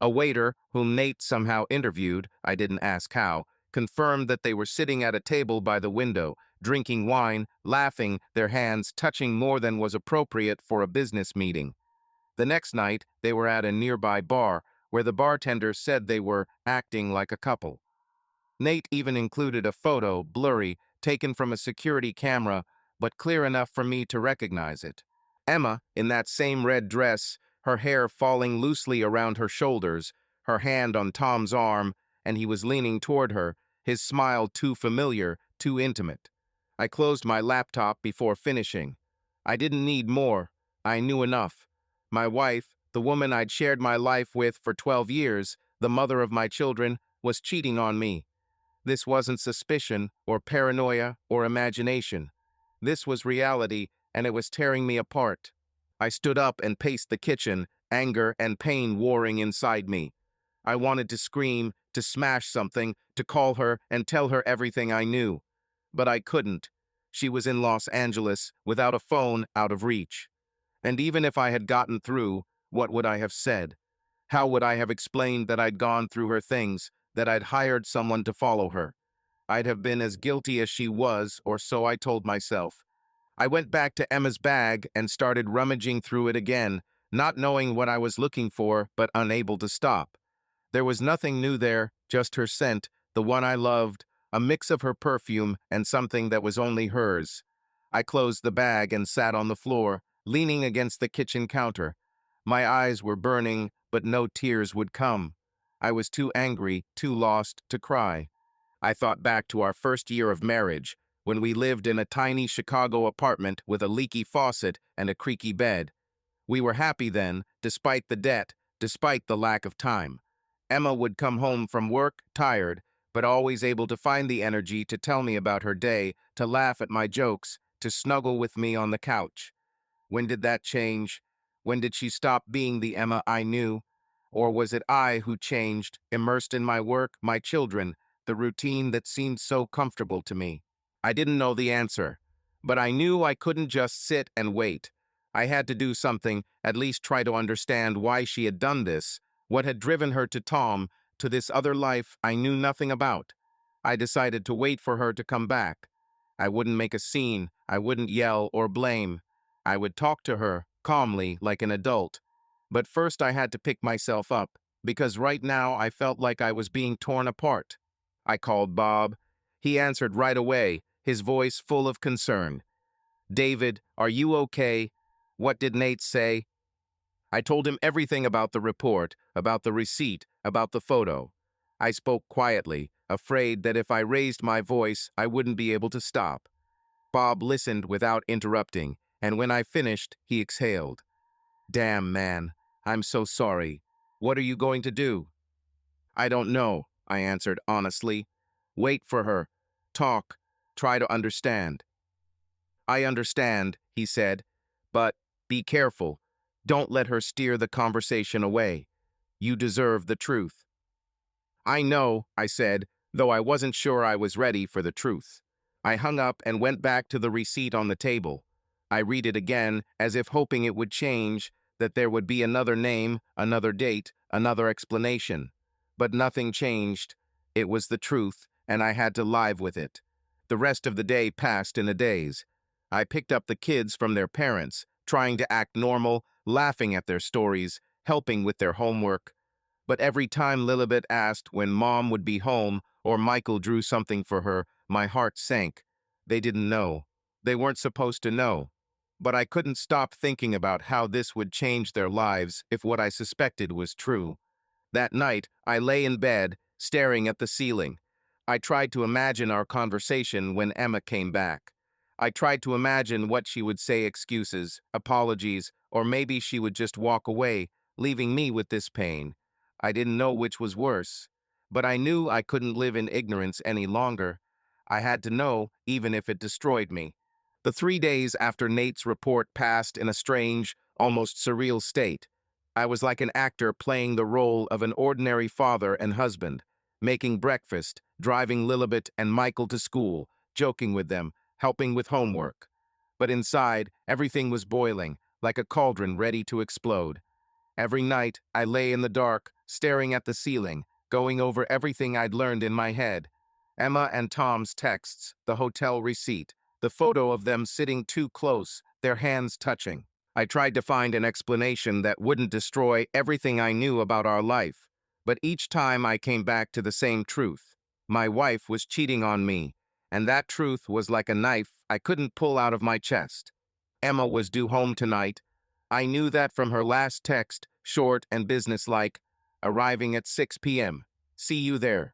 A waiter, whom Nate somehow interviewed, I didn't ask how, confirmed that they were sitting at a table by the window, drinking wine, laughing, their hands touching more than was appropriate for a business meeting. The next night, they were at a nearby bar, where the bartender said they were acting like a couple. Nate even included a photo, blurry, taken from a security camera, but clear enough for me to recognize it. Emma, in that same red dress, her hair falling loosely around her shoulders, her hand on Tom's arm, and he was leaning toward her, his smile too familiar, too intimate. I closed my laptop before finishing. I didn't need more. I knew enough. My wife, the woman I'd shared my life with for 12 years, the mother of my children, was cheating on me. This wasn't suspicion or paranoia or imagination. This was reality, and it was tearing me apart. I stood up and paced the kitchen, anger and pain warring inside me. I wanted to scream, to smash something, to call her and tell her everything I knew. But I couldn't. She was in Los Angeles, without a phone, out of reach. And even if I had gotten through, what would I have said? How would I have explained that I'd gone through her things, that I'd hired someone to follow her? I'd have been as guilty as she was, or so I told myself. I went back to Emma's bag and started rummaging through it again, not knowing what I was looking for, but unable to stop. There was nothing new there, just her scent, the one I loved, a mix of her perfume and something that was only hers. I closed the bag and sat on the floor, leaning against the kitchen counter. My eyes were burning, but no tears would come. I was too angry, too lost to cry. I thought back to our first year of marriage, when we lived in a tiny Chicago apartment with a leaky faucet and a creaky bed. We were happy then, despite the debt, despite the lack of time. Emma would come home from work, tired, but always able to find the energy to tell me about her day, to laugh at my jokes, to snuggle with me on the couch. When did that change? When did she stop being the Emma I knew? Or was it I who changed, immersed in my work, my children, the routine that seemed so comfortable to me? I didn't know the answer, but I knew I couldn't just sit and wait. I had to do something, at least try to understand why she had done this, what had driven her to Tom, to this other life I knew nothing about. I decided to wait for her to come back. I wouldn't make a scene, I wouldn't yell or blame. I would talk to her, calmly, like an adult. But first I had to pick myself up, because right now I felt like I was being torn apart. I called Bob. He answered right away, his voice full of concern. "David, are you okay? What did Nate say?" I told him everything about the report, about the receipt, about the photo. I spoke quietly, afraid that if I raised my voice, I wouldn't be able to stop. Bob listened without interrupting, and when I finished, he exhaled. "Damn, man, I'm so sorry. What are you going to do?" "I don't know," I answered honestly. "Wait for her. Talk. Try to understand." "I understand," he said, "but be careful. Don't let her steer the conversation away. You deserve the truth." "I know," I said, though I wasn't sure I was ready for the truth. I hung up and went back to the receipt on the table. I read it again, as if hoping it would change, that there would be another name, another date, another explanation. But nothing changed. It was the truth, and I had to live with it. The rest of the day passed in a daze. I picked up the kids from their parents, trying to act normal, laughing at their stories, helping with their homework. But every time Lilibet asked when Mom would be home or Michael drew something for her, my heart sank. They didn't know. They weren't supposed to know. But I couldn't stop thinking about how this would change their lives if what I suspected was true. That night, I lay in bed, staring at the ceiling. I tried to imagine our conversation when Emma came back. I tried to imagine what she would say, excuses, apologies, or maybe she would just walk away, leaving me with this pain. I didn't know which was worse, but I knew I couldn't live in ignorance any longer. I had to know, even if it destroyed me. The 3 days after Nate's report passed in a strange, almost surreal state. I was like an actor playing the role of an ordinary father and husband, making breakfast, driving Lilibet and Michael to school, joking with them, helping with homework. But inside, everything was boiling, like a cauldron ready to explode. Every night, I lay in the dark, staring at the ceiling, going over everything I'd learned in my head. Emma and Tom's texts, the hotel receipt, the photo of them sitting too close, their hands touching. I tried to find an explanation that wouldn't destroy everything I knew about our life, but each time I came back to the same truth. My wife was cheating on me, and that truth was like a knife I couldn't pull out of my chest. Emma was due home tonight. I knew that from her last text, short and businesslike, arriving at 6 p.m. See you there.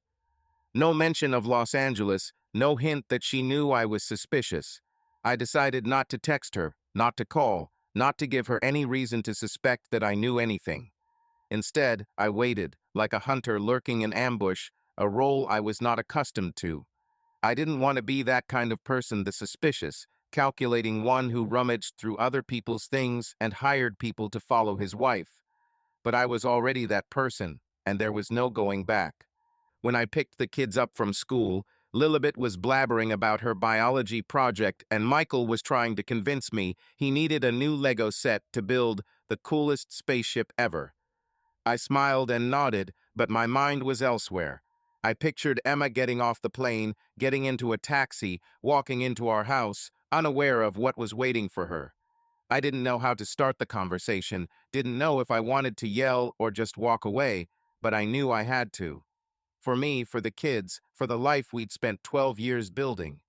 No mention of Los Angeles, no hint that she knew I was suspicious. I decided not to text her, not to call, not to give her any reason to suspect that I knew anything. Instead, I waited, like a hunter lurking in ambush, a role I was not accustomed to. I didn't want to be that kind of person, the suspicious, calculating one who rummaged through other people's things and hired people to follow his wife. But I was already that person, and there was no going back. When I picked the kids up from school, Lilibet was blabbering about her biology project, and Michael was trying to convince me he needed a new Lego set to build the coolest spaceship ever. I smiled and nodded, but my mind was elsewhere. I pictured Emma getting off the plane, getting into a taxi, walking into our house, unaware of what was waiting for her. I didn't know how to start the conversation, didn't know if I wanted to yell or just walk away, but I knew I had to. For me, for the kids, for the life we'd spent 12 years building.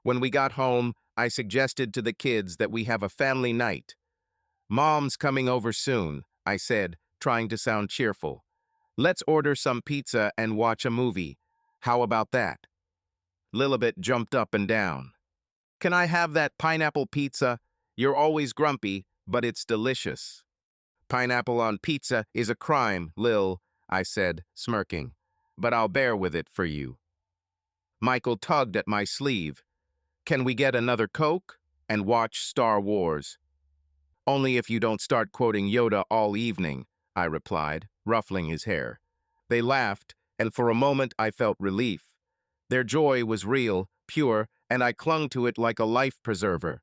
When we got home, I suggested to the kids that we have a family night. "Mom's coming over soon," I said, trying to sound cheerful. "Let's order some pizza and watch a movie. How about that?" Lilibet jumped up and down. "Can I have that pineapple pizza? You're always grumpy, but it's delicious." "Pineapple on pizza is a crime, Lil," I said, smirking. "But I'll bear with it for you." Michael tugged at my sleeve. "Can we get another Coke and watch Star Wars?" Only if you don't start quoting Yoda all evening, I replied, ruffling his hair. They laughed, and for a moment I felt relief. Their joy was real, pure, and I clung to it like a life preserver.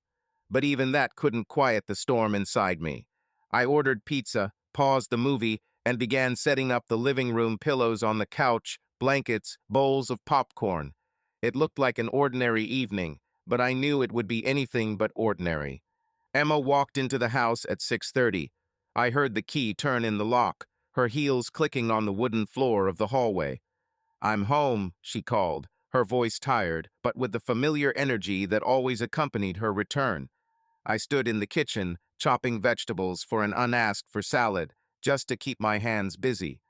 But even that couldn't quiet the storm inside me. I ordered pizza, paused the movie, and began setting up the living room pillows on the couch, blankets, bowls of popcorn. It looked like an ordinary evening, but I knew it would be anything but ordinary. Emma walked into the house at 6:30. I heard the key turn in the lock, her heels clicking on the wooden floor of the hallway. "I'm home," she called, her voice tired, but with the familiar energy that always accompanied her return. I stood in the kitchen, chopping vegetables for an unasked-for salad, just to keep my hands busy.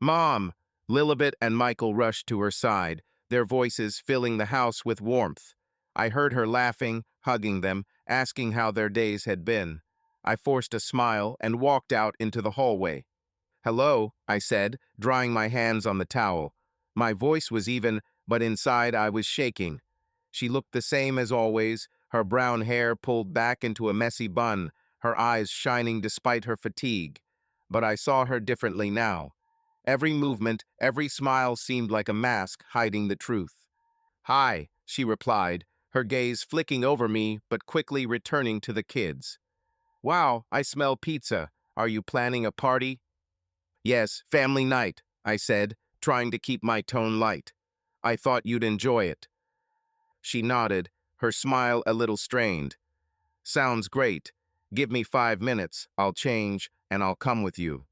"Mom!" Lilibet and Michael rushed to her side, their voices filling the house with warmth. I heard her laughing, hugging them, asking how their days had been. I forced a smile and walked out into the hallway. "Hello," I said, drying my hands on the towel. My voice was even, but inside I was shaking. She looked the same as always, her brown hair pulled back into a messy bun, her eyes shining despite her fatigue. But I saw her differently now. Every movement, every smile seemed like a mask hiding the truth. "Hi," she replied, her gaze flicking over me but quickly returning to the kids. "Wow, I smell pizza. Are you planning a party?" "Yes, family night," I said, trying to keep my tone light. "I thought you'd enjoy it." She nodded, her smile a little strained. "Sounds great. Give me 5 minutes, I'll change, and I'll come with you."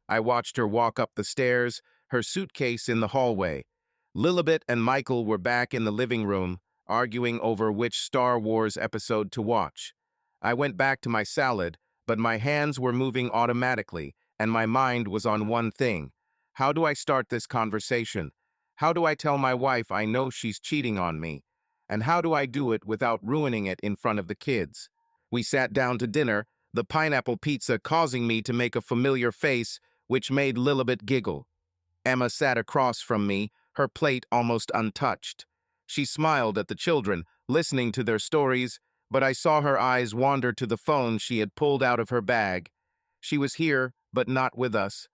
I watched her walk up the stairs, her suitcase in the hallway. Lilibet and Michael were back in the living room, arguing over which Star Wars episode to watch. I went back to my salad, but my hands were moving automatically, and my mind was on one thing. How do I start this conversation? How do I tell my wife I know she's cheating on me? And how do I do it without ruining it in front of the kids? We sat down to dinner, the pineapple pizza causing me to make a familiar face which made Lilibet giggle. Emma sat across from me, her plate almost untouched. She smiled at the children, listening to their stories, but I saw her eyes wander to the phone she had pulled out of her bag. She was here, but not with us.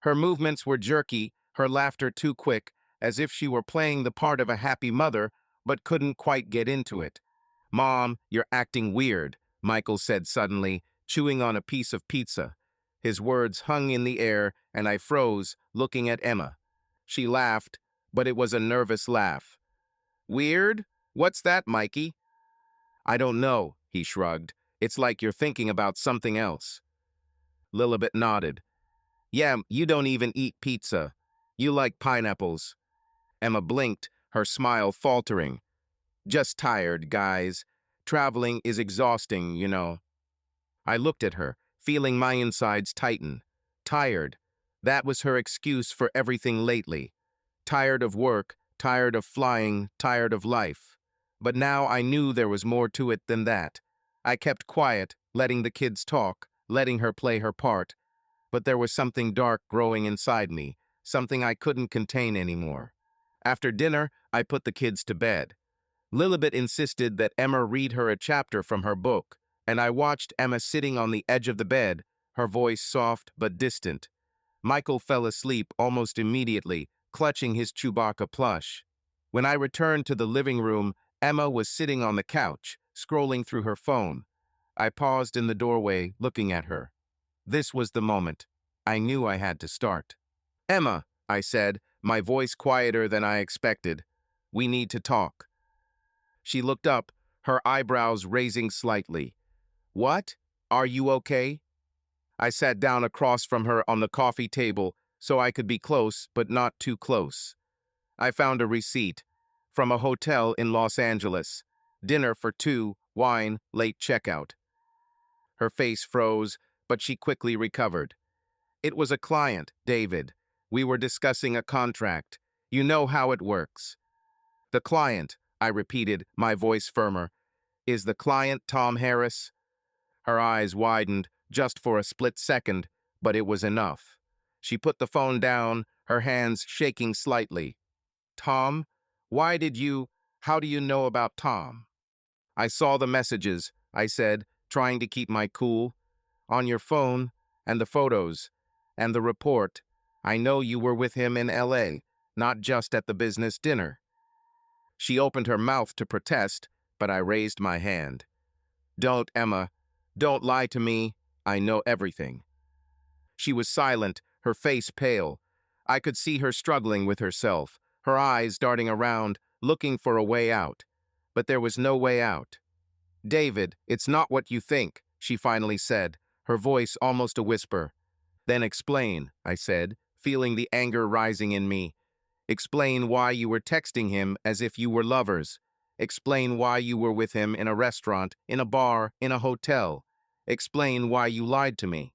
Her movements were jerky, her laughter too quick, as if she were playing the part of a happy mother, but couldn't quite get into it. "Mom, you're acting weird," Michael said suddenly, chewing on a piece of pizza. His words hung in the air, and I froze, looking at Emma. She laughed, but it was a nervous laugh. "Weird? What's that, Mikey?" "I don't know," he shrugged. "It's like you're thinking about something else." Lilibet nodded. "Yeah, you don't even eat pizza. You like pineapples." Emma blinked, her smile faltering. "Just tired, guys. Traveling is exhausting, you know." I looked at her, feeling my insides tighten. Tired. That was her excuse for everything lately. Tired of work, tired of flying, tired of life. But now I knew there was more to it than that. I kept quiet, letting the kids talk, letting her play her part. But there was something dark growing inside me, something I couldn't contain anymore. After dinner, I put the kids to bed. Lilibet insisted that Emma read her a chapter from her book, and I watched Emma sitting on the edge of the bed, her voice soft but distant. Michael fell asleep almost immediately, clutching his Chewbacca plush. When I returned to the living room, Emma was sitting on the couch, scrolling through her phone. I paused in the doorway, looking at her. This was the moment. I knew I had to start. "Emma," I said, my voice quieter than I expected. "We need to talk." She looked up, her eyebrows raising slightly. "What? Are you okay?" I sat down across from her on the coffee table so I could be close, but not too close. I found a receipt from a hotel in Los Angeles. Dinner for two, wine, late checkout. Her face froze, but she quickly recovered. "It was a client, David. We were discussing a contract. You know how it works." "The client," I repeated, my voice firmer. "Is the client Tom Harris?" Her eyes widened, just for a split second, but it was enough. She put the phone down, her hands shaking slightly. "Tom? How do you know about Tom?" "I saw the messages," I said, trying to keep my cool. On your phone, and the photos, and the report, I know you were with him in LA, not just at the business dinner. She opened her mouth to protest, but I raised my hand. Don't, Emma. Don't lie to me. I know everything. She was silent, her face pale. I could see her struggling with herself, her eyes darting around, looking for a way out. But there was no way out. David, it's not what you think, she finally said, her voice almost a whisper. Then explain, I said, feeling the anger rising in me. Explain why you were texting him as if you were lovers. Explain why you were with him in a restaurant, in a bar, in a hotel. Explain why you lied to me.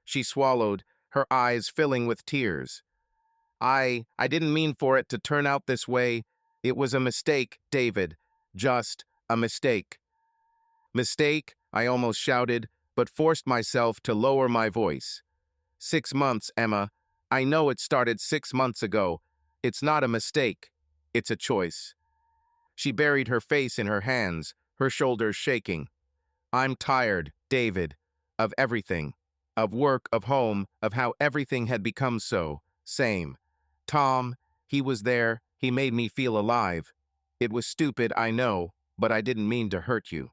She swallowed, her eyes filling with tears. I didn't mean for it to turn out this way. It was a mistake, David. Just a mistake. Mistake, I almost shouted, but forced myself to lower my voice. 6 months, Emma. I know it started 6 months ago. It's not a mistake. It's a choice. She buried her face in her hands, her shoulders shaking. I'm tired, David, of everything. Of work, of home, of how everything had become so, same. Tom, he was there, he made me feel alive. It was stupid, I know, but I didn't mean to hurt you.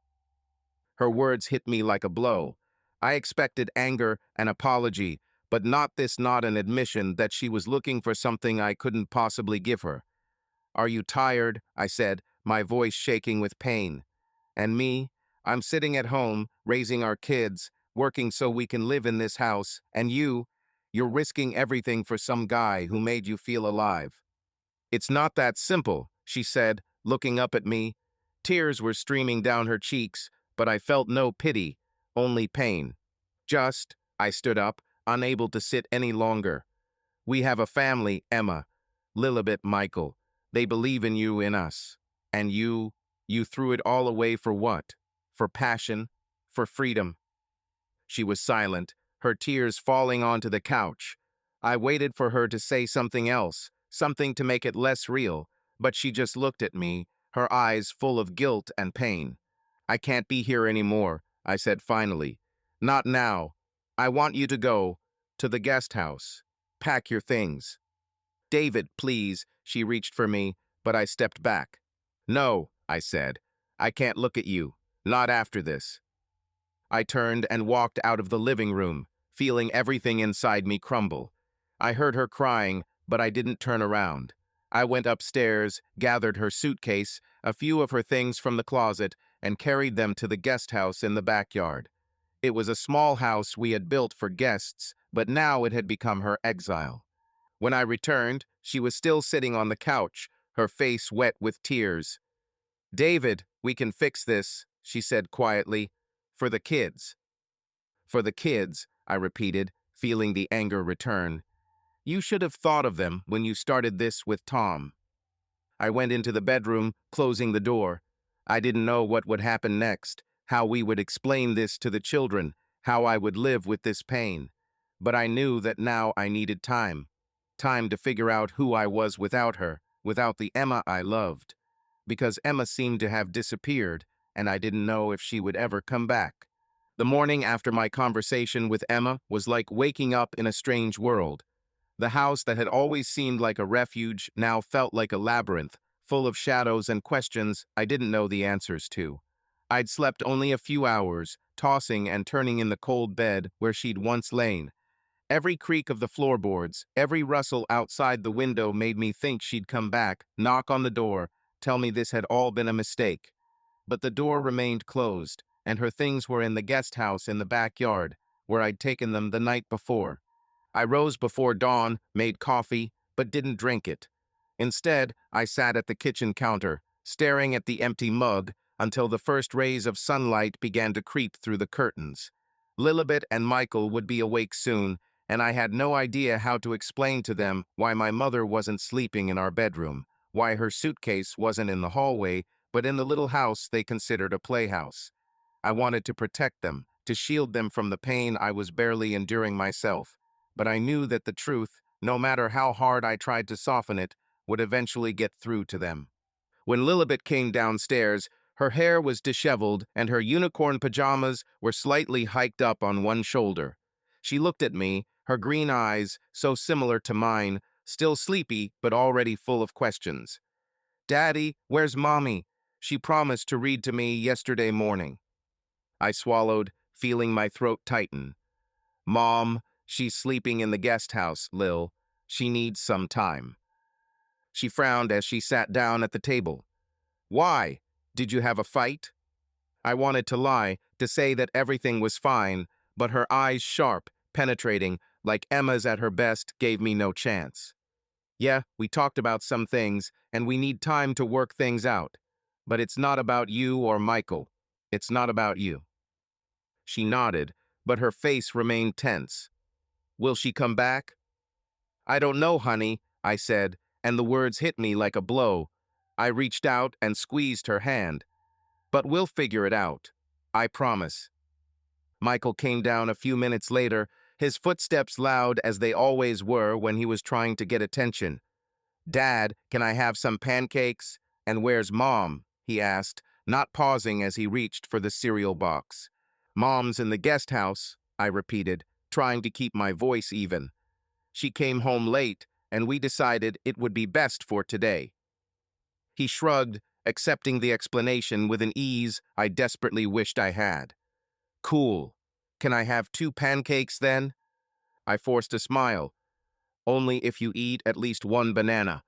Her words hit me like a blow. I expected anger, an apology, but not an admission that she was looking for something I couldn't possibly give her. Are you tired? I said, my voice shaking with pain. And me? I'm sitting at home, raising our kids, working so we can live in this house, and you're risking everything for some guy who made you feel alive. It's not that simple, she said, looking up at me. Tears were streaming down her cheeks, but I felt no pity, only pain. I stood up, unable to sit any longer. We have a family, Emma. Lilibet, Michael. They believe in you, in us. And you threw it all away for what? For passion? For freedom? She was silent, her tears falling onto the couch. I waited for her to say something else, something to make it less real, but she just looked at me, her eyes full of guilt and pain. I can't be here anymore, I said finally. Not now. I want you to go to the guest house. Pack your things. David, please, she reached for me, but I stepped back. No, I said. I can't look at you. Not after this. I turned and walked out of the living room, feeling everything inside me crumble. I heard her crying, but I didn't turn around. I went upstairs, gathered her suitcase, a few of her things from the closet, and carried them to the guest house in the backyard. It was a small house we had built for guests, but now it had become her exile. When I returned, she was still sitting on the couch, her face wet with tears. David, we can fix this, she said quietly. For the kids. For the kids, I repeated, feeling the anger return. You should have thought of them when you started this with Tom. I went into the bedroom, closing the door. I didn't know what would happen next, how we would explain this to the children, how I would live with this pain. But I knew that now I needed time. Time to figure out who I was without her, without the Emma I loved. Because Emma seemed to have disappeared, and I didn't know if she would ever come back. The morning after my conversation with Emma was like waking up in a strange world. The house that had always seemed like a refuge now felt like a labyrinth, full of shadows and questions I didn't know the answers to. I'd slept only a few hours, tossing and turning in the cold bed where she'd once lain. Every creak of the floorboards, every rustle outside the window made me think she'd come back, knock on the door, tell me this had all been a mistake. But the door remained closed, and her things were in the guest house in the backyard, where I'd taken them the night before. I rose before dawn, made coffee, but didn't drink it. Instead, I sat at the kitchen counter, staring at the empty mug until the first rays of sunlight began to creep through the curtains. Lilibet and Michael would be awake soon, and I had no idea how to explain to them why my mother wasn't sleeping in our bedroom, why her suitcase wasn't in the hallway, but in the little house they considered a playhouse. I wanted to protect them, to shield them from the pain I was barely enduring myself. But I knew that the truth, no matter how hard I tried to soften it, would eventually get through to them. When Lilibet came downstairs, Her hair was disheveled, and her unicorn pajamas were slightly hiked up on one shoulder. She looked at me, her green eyes, so similar to mine, still sleepy but already full of questions. "Daddy, where's Mommy? She promised to read to me yesterday morning." I swallowed, feeling my throat tighten. "Mom, she's sleeping in the guest house, Lil. She needs some time." She frowned as she sat down at the table. "Why? Did you have a fight?" I wanted to lie, to say that everything was fine, but her eyes sharp, penetrating, like Emma's at her best, gave me no chance. "Yeah, we talked about some things, and we need time to work things out. But it's not about you or Michael. It's not about you." She nodded, but her face remained tense. "Will she come back?" "I don't know, honey," I said, and the words hit me like a blow. I reached out and squeezed her hand. "But we'll figure it out. I promise." Michael came down a few minutes later, his footsteps loud as they always were when he was trying to get attention. "Dad, can I have some pancakes? And where's Mom?" he asked, not pausing as he reached for the cereal box. "Mom's in the guest house," I repeated, trying to keep my voice even. "She came home late, and we decided it would be best for today." He shrugged, accepting the explanation with an ease I desperately wished I had. "Cool. Can I have 2 pancakes then?" I forced a smile. "Only if you eat at least 1 banana."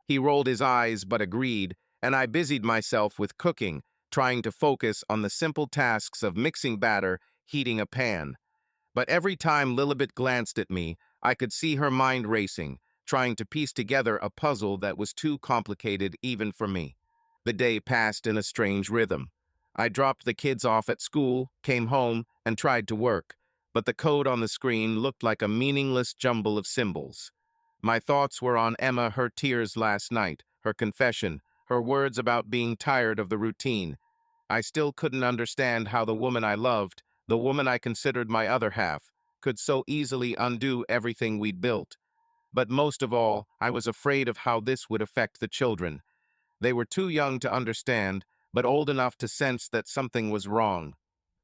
He rolled his eyes but agreed, and I busied myself with cooking, trying to focus on the simple tasks of mixing batter, heating a pan. But every time Lilibet glanced at me, I could see her mind racing, trying to piece together a puzzle that was too complicated even for me. The day passed in a strange rhythm. I dropped the kids off at school, came home, and tried to work, but the code on the screen looked like a meaningless jumble of symbols. My thoughts were on Emma, her tears last night, her confession, her words about being tired of the routine. I still couldn't understand how the woman I loved, the woman I considered my other half, could so easily undo everything we'd built. But most of all, I was afraid of how this would affect the children. They were too young to understand, but old enough to sense that something was wrong.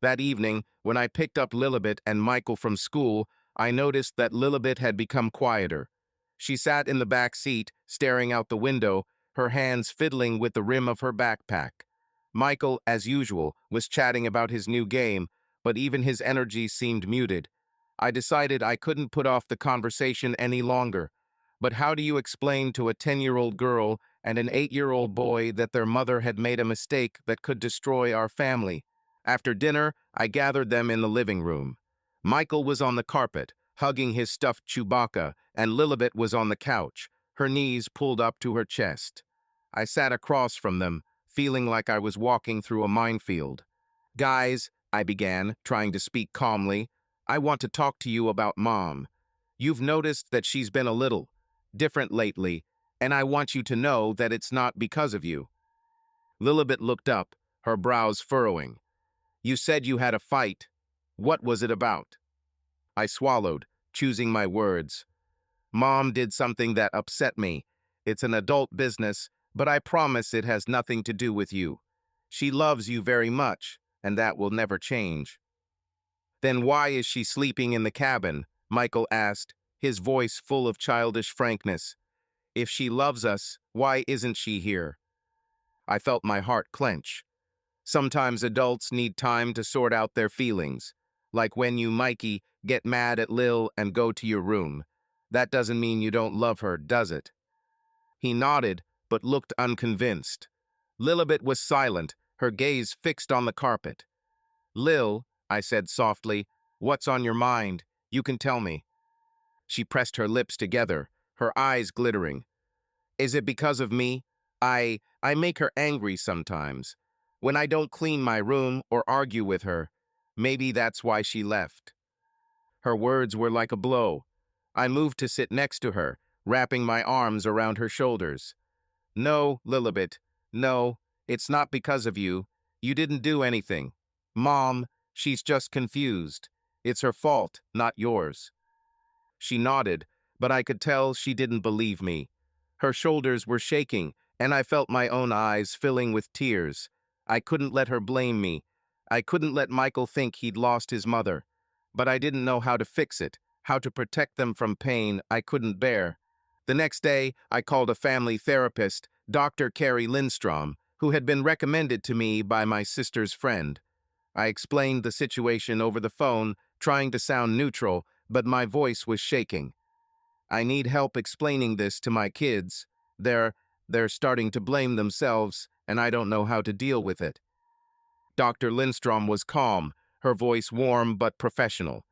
That evening, when I picked up Lilibet and Michael from school, I noticed that Lilibet had become quieter. She sat in the back seat, staring out the window, her hands fiddling with the rim of her backpack. Michael, as usual, was chatting about his new game, but even his energy seemed muted. I decided I couldn't put off the conversation any longer. But how do you explain to a 10-year-old girl and an 8-year-old boy that their mother had made a mistake that could destroy our family? After dinner, I gathered them in the living room. Michael was on the carpet, hugging his stuffed Chewbacca, and Lilibet was on the couch, her knees pulled up to her chest. I sat across from them, feeling like I was walking through a minefield. "Guys," I began, trying to speak calmly, "I want to talk to you about Mom. You've noticed that she's been a little different lately, and I want you to know that it's not because of you." Lilibet looked up, her brows furrowing. "You said you had a fight. What was it about?" I swallowed, choosing my words. "Mom did something that upset me. It's an adult business, but I promise it has nothing to do with you. She loves you very much, and that will never change." "Then why is she sleeping in the cabin?" Michael asked, his voice full of childish frankness. "If she loves us, why isn't she here?" I felt my heart clench. Sometimes adults need time to sort out their feelings. Like when you, Mikey, get mad at Lil and go to your room. That doesn't mean you don't love her, does it? He nodded, but looked unconvinced. Lilibet was silent, her gaze fixed on the carpet. "Lil," I said softly, "what's on your mind? You can tell me." She pressed her lips together, her eyes glittering. "Is it because of me? I make her angry sometimes. When I don't clean my room or argue with her. Maybe that's why she left." Her words were like a blow. I moved to sit next to her, wrapping my arms around her shoulders. "No, Lilibet, no, it's not because of you. You didn't do anything. Mom, she's just confused. It's her fault, not yours." She nodded, but I could tell she didn't believe me. Her shoulders were shaking, and I felt my own eyes filling with tears. I couldn't let her blame me. I couldn't let Michael think he'd lost his mother. But I didn't know how to fix it, how to protect them from pain I couldn't bear. The next day, I called a family therapist, Dr. Carrie Lindstrom, who had been recommended to me by my sister's friend. I explained the situation over the phone, trying to sound neutral, but my voice was shaking. I need help explaining this to my kids. They're starting to blame themselves, and I don't know how to deal with it. Dr. Lindstrom was calm, her voice warm but professional.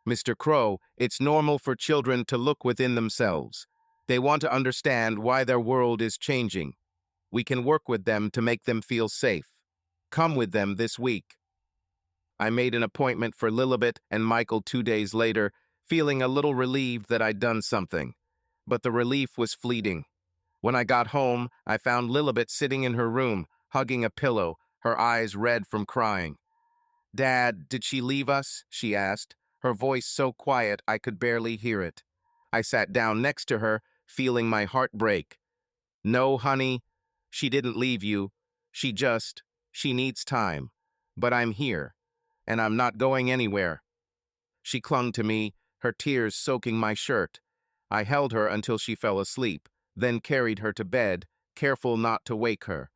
Mr. Crow, it's normal for children to look within themselves. They want to understand why their world is changing. We can work with them to make them feel safe. Come with them this week. I made an appointment for Lilibet and Michael 2 days later, feeling a little relieved that I'd done something. But the relief was fleeting. When I got home, I found Lilibet sitting in her room, hugging a pillow, her eyes red from crying. "Dad, did she leave us?" she asked, her voice so quiet I could barely hear it. I sat down next to her, feeling my heart break. "No, honey, she didn't leave you. She needs time. But I'm here, and I'm not going anywhere." She clung to me, her tears soaking my shirt. I held her until she fell asleep, then carried her to bed, careful not to wake her.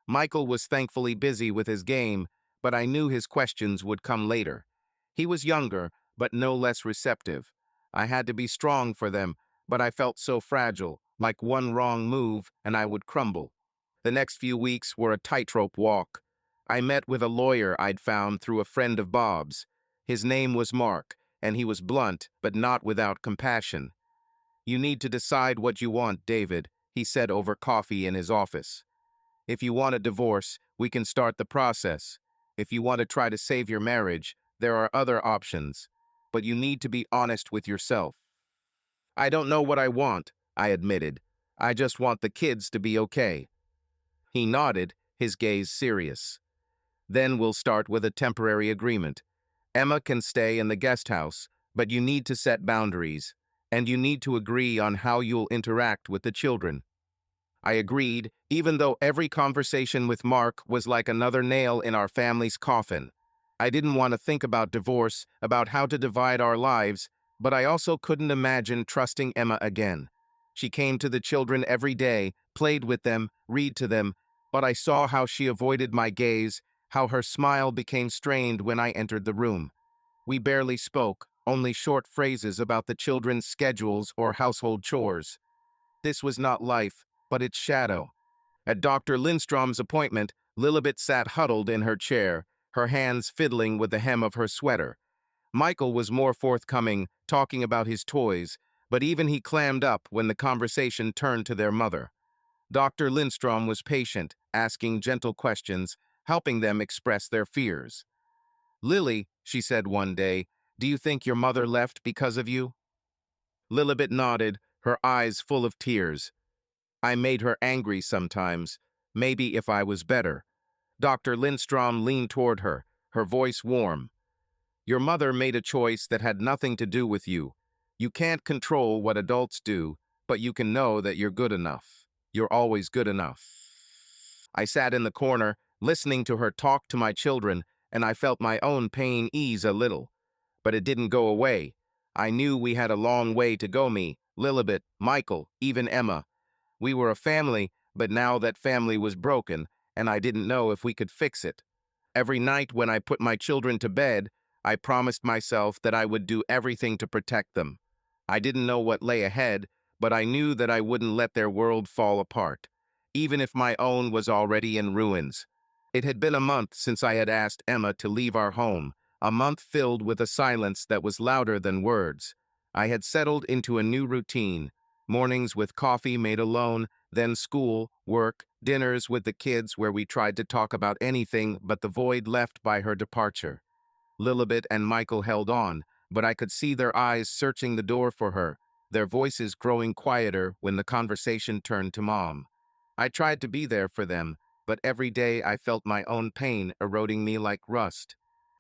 Michael was thankfully busy with his game, but I knew his questions would come later. He was younger, but no less receptive. I had to be strong for them, but I felt so fragile, like one wrong move and I would crumble. The next few weeks were a tightrope walk. I met with a lawyer I'd found through a friend of Bob's. His name was Mark, and he was blunt, but not without compassion. "You need to decide what you want, David," he said over coffee in his office. "If you want a divorce, we can start the process. If you want to try to save your marriage, there are other options. But you need to be honest with yourself." "I don't know what I want," I admitted. "I just want the kids to be okay." He nodded, his gaze serious. "Then we'll start with a temporary agreement. Emma can stay in the guest house, but you need to set boundaries, and you need to agree on how you'll interact with the children." I agreed, even though every conversation with Mark was like another nail in our family's coffin. I didn't want to think about divorce, about how to divide our lives, but I also couldn't imagine trusting Emma again. She came to the children every day, played with them, read to them, but I saw how she avoided my gaze, how her smile became strained when I entered the room. We barely spoke, only short phrases about the children's schedules or household chores. This was not life, but its shadow. At Dr. Lindstrom's appointment, Lilibet sat huddled in her chair, her hands fiddling with the hem of her sweater. Michael was more forthcoming, talking about his toys, but even he clammed up when the conversation turned to their mother. Dr. Lindstrom was patient, asking gentle questions, helping them express their fears. "Lily," she said one day, "do you think your mother left because of you?" Lilibet nodded, her eyes full of tears. "I made her angry sometimes. Maybe if I was better." Dr. Lindstrom leaned toward her, her voice warm. "Your mother made a choice that had nothing to do with you. You can't control what adults do, but you can know that you're good enough. You're always good enough." I sat in the corner, listening to her talk to my children, and I felt my own pain ease a little. But it didn't go away. I knew we had a long way to go, me, Lilibet, Michael, even Emma. We were a family, but now that family was broken, and I didn't know if we could fix it. Every night when I put my children to bed, I promised myself that I would do everything to protect them. I didn't know what lay ahead, but I knew that I wouldn't let their world fall apart, even if my own was already in ruins. It had been a month since I had asked Emma to leave our home, a month filled with a silence that was louder than words. I had settled into a new routine, mornings with coffee made alone, then school, work, dinners with the kids where we tried to talk about anything but the void left by her departure. Lilibet and Michael held on, but I could see their eyes searching the door for her, their voices growing quieter when the conversation turned to Mom. I tried to be there for them, but every day I felt my own pain eroding me like rust.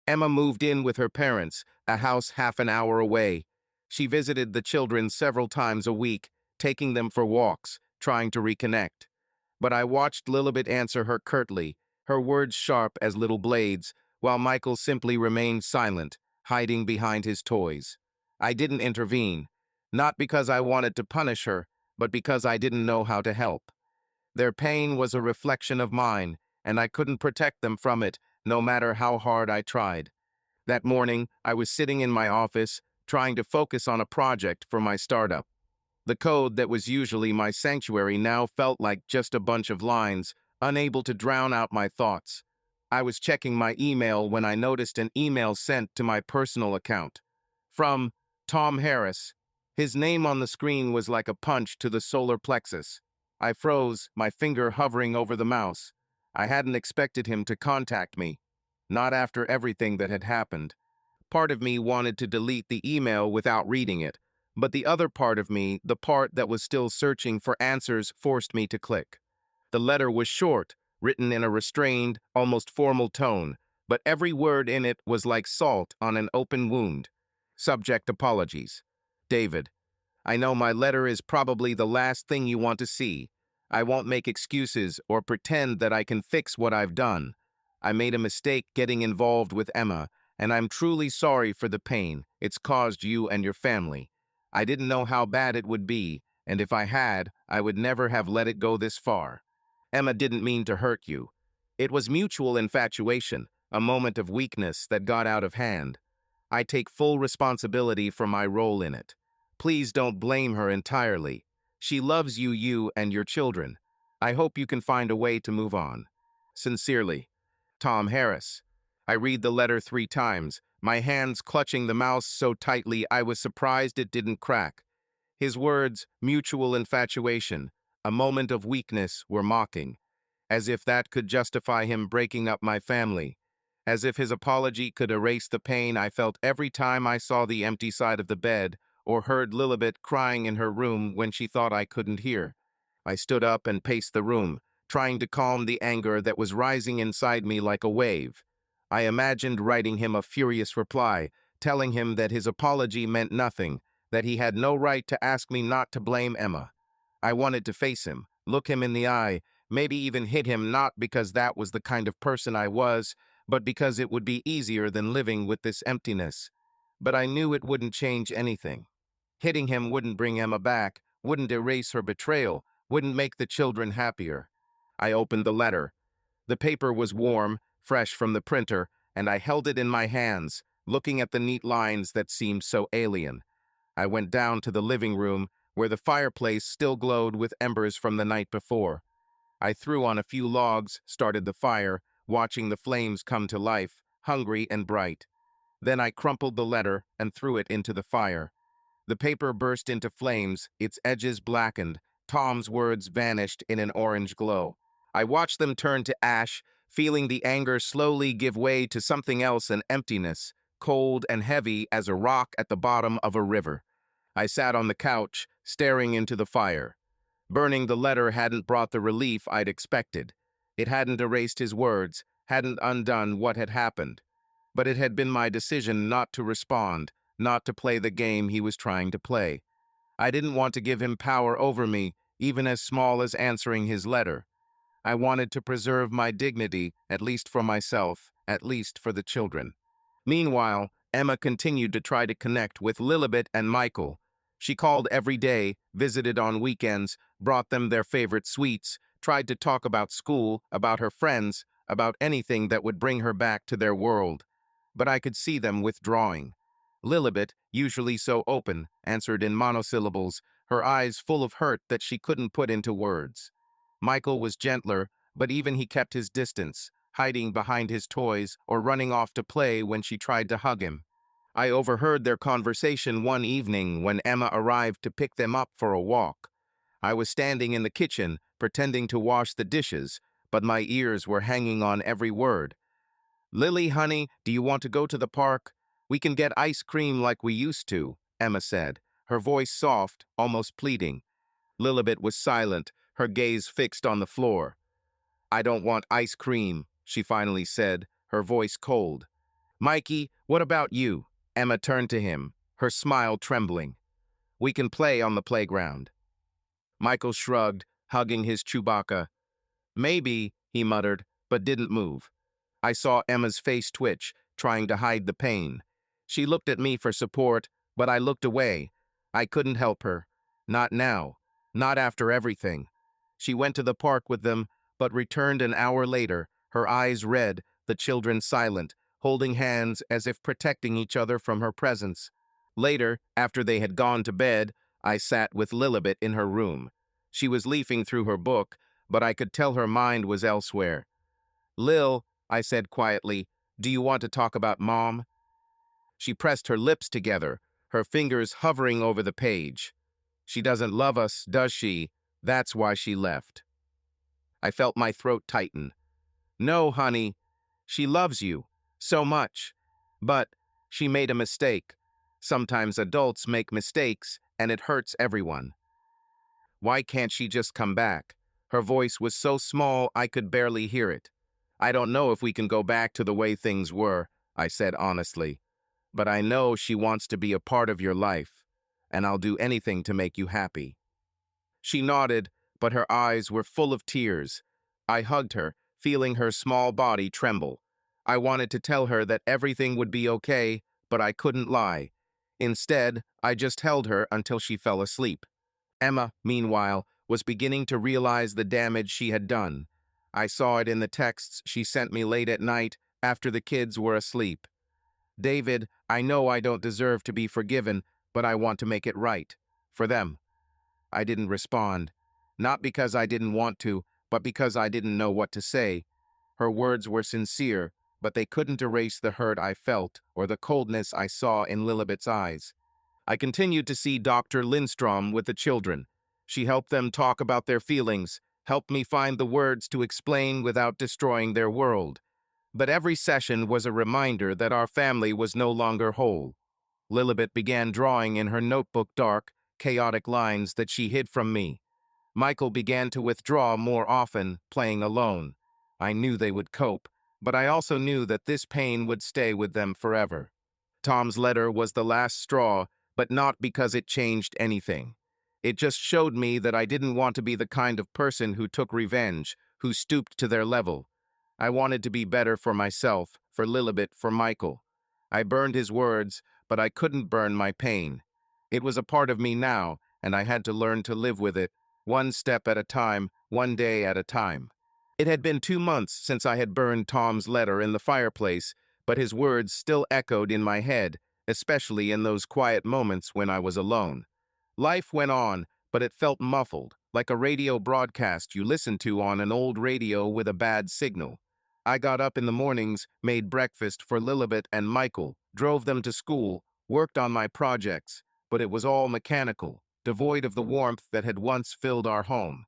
Emma moved in with her parents, a house half an hour away. She visited the children several times a week, taking them for walks, trying to reconnect. But I watched Lilibet answer her curtly, her words sharp as little blades, while Michael simply remained silent, hiding behind his toys. I didn't intervene, not because I wanted to punish her, but because I didn't know how to help. Their pain was a reflection of mine, and I couldn't protect them from it, no matter how hard I tried. That morning, I was sitting in my office, trying to focus on a project for my startup. The code that was usually my sanctuary now felt like just a bunch of lines, unable to drown out my thoughts. I was checking my email when I noticed an email sent to my personal account. From Tom Harris. His name on the screen was like a punch to the solar plexus. I froze, my finger hovering over the mouse. I hadn't expected him to contact me. Not after everything that had happened. Part of me wanted to delete the email without reading it, but the other part of me, the part that was still searching for answers, forced me to click. The letter was short, written in a restrained, almost formal tone, but every word in it was like salt on an open wound. Subject: apologies. David, I know my letter is probably the last thing you want to see. I won't make excuses or pretend that I can fix what I've done. I made a mistake getting involved with Emma, and I'm truly sorry for the pain it's caused you and your family. I didn't know how bad it would be, and if I had, I would never have let it go this far. Emma didn't mean to hurt you. It was mutual infatuation, a moment of weakness that got out of hand. I take full responsibility for my role in it. Please don't blame her entirely. She loves you and your children. I hope you can find a way to move on. Sincerely, Tom Harris. I read the letter 3 times, my hands clutching the mouse so tightly I was surprised it didn't crack. His words, mutual infatuation, a moment of weakness, were mocking, as if that could justify him breaking up my family, as if his apology could erase the pain I felt every time I saw the empty side of the bed or heard Lilibet crying in her room when she thought I couldn't hear. I stood up and paced the room, trying to calm the anger that was rising inside me like a wave. I imagined writing him a furious reply, telling him that his apology meant nothing, that he had no right to ask me not to blame Emma. I wanted to face him, look him in the eye, maybe even hit him, not because that was the kind of person I was, but because it would be easier than living with this emptiness. But I knew it wouldn't change anything. Hitting him wouldn't bring Emma back, wouldn't erase her betrayal, wouldn't make the children happier. I opened the letter. The paper was warm, fresh from the printer, and I held it in my hands, looking at the neat lines that seemed so alien. I went down to the living room, where the fireplace still glowed with embers from the night before. I threw on a few logs, started the fire, watching the flames come to life, hungry and bright. Then I crumpled the letter and threw it into the fire. The paper burst into flames, its edges blackened. Tom's words vanished in an orange glow. I watched them turn to ash, feeling the anger slowly give way to something else, an emptiness, cold and heavy as a rock at the bottom of a river. I sat on the couch, staring into the fire. Burning the letter hadn't brought the relief I'd expected. It hadn't erased his words, hadn't undone what had happened. But it had been my decision not to respond, not to play the game he was trying to play. I didn't want to give him power over me, even as small as answering his letter. I wanted to preserve my dignity, at least for myself, at least for the children. Meanwhile, Emma continued to try to connect with Lilibet and Michael. She called every day, visited on weekends, brought them their favorite sweets, tried to talk about school, about her friends, about anything that would bring her back to their world. But I could see them withdrawing. Lilibet, usually so open, answered in monosyllables, her eyes full of hurt that she couldn't put into words. Michael was gentler, but even he kept his distance, hiding behind his toys or running off to play when she tried to hug him. I overheard their conversation one evening when Emma arrived to pick them up for a walk. I was standing in the kitchen, pretending to wash the dishes, but my ears were hanging on every word. "Lily, honey, do you want to go to the park? We can get ice cream like we used to," Emma said, her voice soft, almost pleading. Lilibet was silent, her gaze fixed on the floor. "I don't want ice cream," she finally said, her voice cold. "Mikey, what about you?" Emma turned to him, her smile trembling. "We can play on the playground." Michael shrugged, hugging his Chewbacca. "Maybe," he muttered, but didn't move. I saw Emma's face twitch, trying to hide the pain. She looked at me for support, but I looked away. I couldn't help her. Not now. Not after everything. She went to the park with them, but returned an hour later, her eyes red, the children silent, holding hands as if protecting each other from her presence. Later, after they had gone to bed, I sat with Lilibet in her room. She was leafing through her book, but I could tell her mind was elsewhere. "Lil," I said quietly, "do you want to talk about Mom?" She pressed her lips together, her fingers hovering over the page. "She doesn't love us, does she? That's why she left." I felt my throat tighten. "No, honey. She loves you. So much. But she made a mistake. Sometimes adults make mistakes, and it hurts everyone. Why can't she just come back?" Her voice was so small I could barely hear it. "I don't know if we can go back to the way things were," I said honestly. "But I know she wants to be a part of your life, and I'll do anything to make you happy." She nodded, but her eyes were full of tears. I hugged her, feeling her small body tremble. I wanted to tell her that everything would be okay, but I couldn't lie. Instead, I just held her until she fell asleep. Emma, meanwhile, was beginning to realize the damage she had done. I saw it in the texts she sent me late at night after the kids were asleep. "David, I know I don't deserve to be forgiven, but I want to make it right. For them." I didn't respond. Not because I didn't want to, but because I didn't know what to say. Her words were sincere, but they couldn't erase the hurt I felt or the coldness I saw in Lilibet's eyes. I continued to see Dr. Lindstrom with the children. She helped them talk about their feelings, helped me find the words to explain without destroying their world. But every session was a reminder that our family was no longer whole. Lilibet began drawing in her notebook dark, chaotic lines that she hid from me. Michael began to withdraw more often, playing alone. I knew they would cope, but I also knew that this pain would stay with them forever. Tom's letter was the last straw, but not because it changed anything. It just showed me that I didn't want to be the kind of person who took revenge, who stooped to their level. I wanted to be better for myself, for Lilibet, for Michael. I burned his words, but I couldn't burn my pain. It was a part of me now, and I had to learn to live with it, one step at a time, one day at a time. It had been 2 months since I had burned Tom's letter in the fireplace, but his words still echoed in my head, especially in those quiet moments when I was alone. Life went on, but it felt muffled, like a radio broadcast you listen to on an old radio with a bad signal. I got up in the mornings, made breakfast for Lilibet and Michael, drove them to school, worked on my projects, but it was all mechanical, devoid of the warmth that had once filled our home.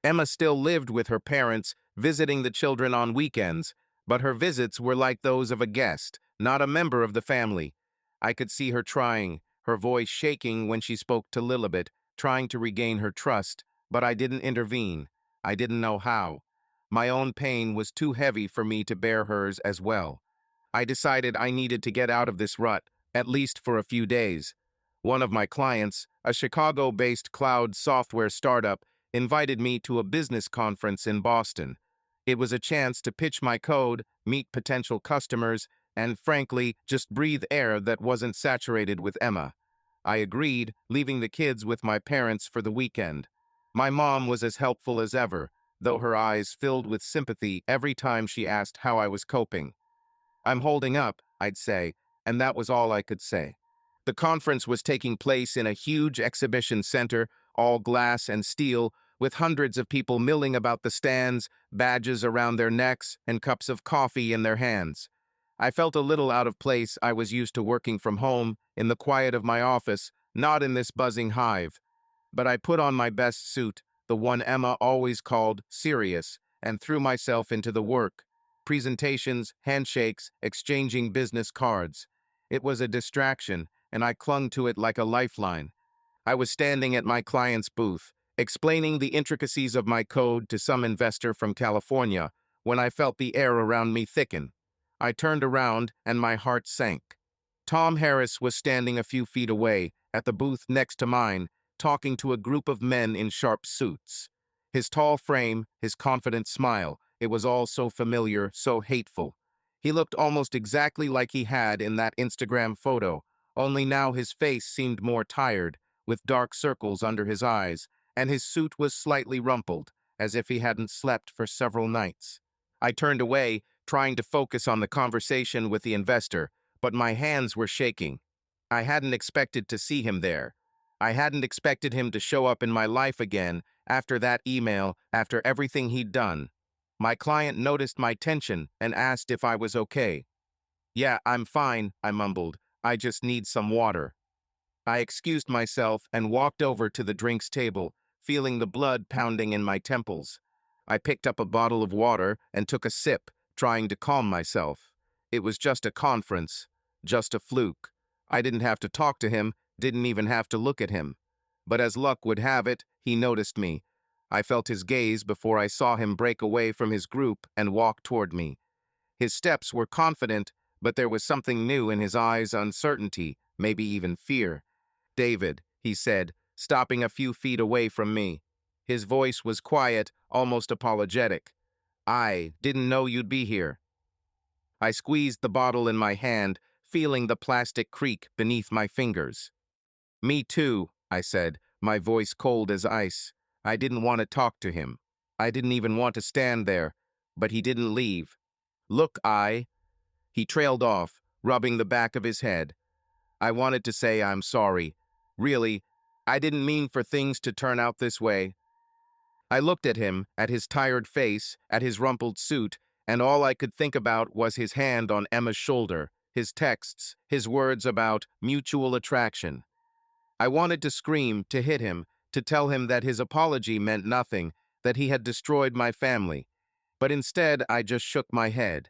Emma still lived with her parents, visiting the children on weekends, but her visits were like those of a guest, not a member of the family. I could see her trying, her voice shaking when she spoke to Lilibet, trying to regain her trust, but I didn't intervene. I didn't know how. My own pain was too heavy for me to bear hers as well. I decided I needed to get out of this rut, at least for a few days. One of my clients, a Chicago-based cloud software startup, invited me to a business conference in Boston. It was a chance to pitch my code, meet potential customers, and frankly, just breathe air that wasn't saturated with Emma. I agreed, leaving the kids with my parents for the weekend. My mom was as helpful as ever, though her eyes filled with sympathy every time she asked how I was coping. "I'm holding up," I'd say, and that was all I could say. The conference was taking place in a huge exhibition center, all glass and steel, with hundreds of people milling about the stands, badges around their necks, and cups of coffee in their hands. I felt a little out of place. I was used to working from home, in the quiet of my office, not in this buzzing hive. But I put on my best suit, the one Emma always called serious, and threw myself into the work. Presentations, handshakes, exchanging business cards. It was a distraction, and I clung to it like a lifeline. I was standing at my client's booth, explaining the intricacies of my code to some investor from California, when I felt the air around me thicken. I turned around, and my heart sank. Tom Harris was standing a few feet away, at the booth next to mine, talking to a group of men in sharp suits. His tall frame, his confident smile, It was all so familiar, so hateful. He looked almost exactly like he had in that Instagram photo, only now his face seemed more tired, with dark circles under his eyes, and his suit was slightly rumpled, as if he hadn't slept for several nights. I turned away, trying to focus on the conversation with the investor, but my hands were shaking. I hadn't expected to see him there. I hadn't expected him to show up in my life again after that email, after everything he'd done. My client noticed my tension and asked if I was okay. "Yeah, I'm fine," I mumbled. "I just need some water." I excused myself and walked over to the drinks table, feeling the blood pounding in my temples. I picked up a bottle of water and took a sip, trying to calm myself. It was just a conference, just a fluke. I didn't have to talk to him, didn't even have to look at him. But as luck would have it, he noticed me. I felt his gaze before I saw him break away from his group and walk toward me. His steps were confident, but there was something new in his eyes, uncertainty, maybe even fear. "David," he said, stopping a few feet away from me. His voice was quiet, almost apologetic. "I didn't know you'd be here." I squeezed the bottle in my hand, feeling the plastic creak beneath my fingers. "Me too," I said, my voice cold as ice. I didn't want to talk to him. I didn't even want to stand there, but he didn't leave. "Look, He trailed off, rubbing the back of his head. I wanted to say I'm sorry. Really, I didn't mean for things to turn out this way. I looked at him, at his tired face, at his rumpled suit, and all I could think about was his hand on Emma's shoulder, his texts, his words about mutual attraction. I wanted to scream, to hit him, to tell him that his apology meant nothing, that he had destroyed my family. But instead, I just shook my head.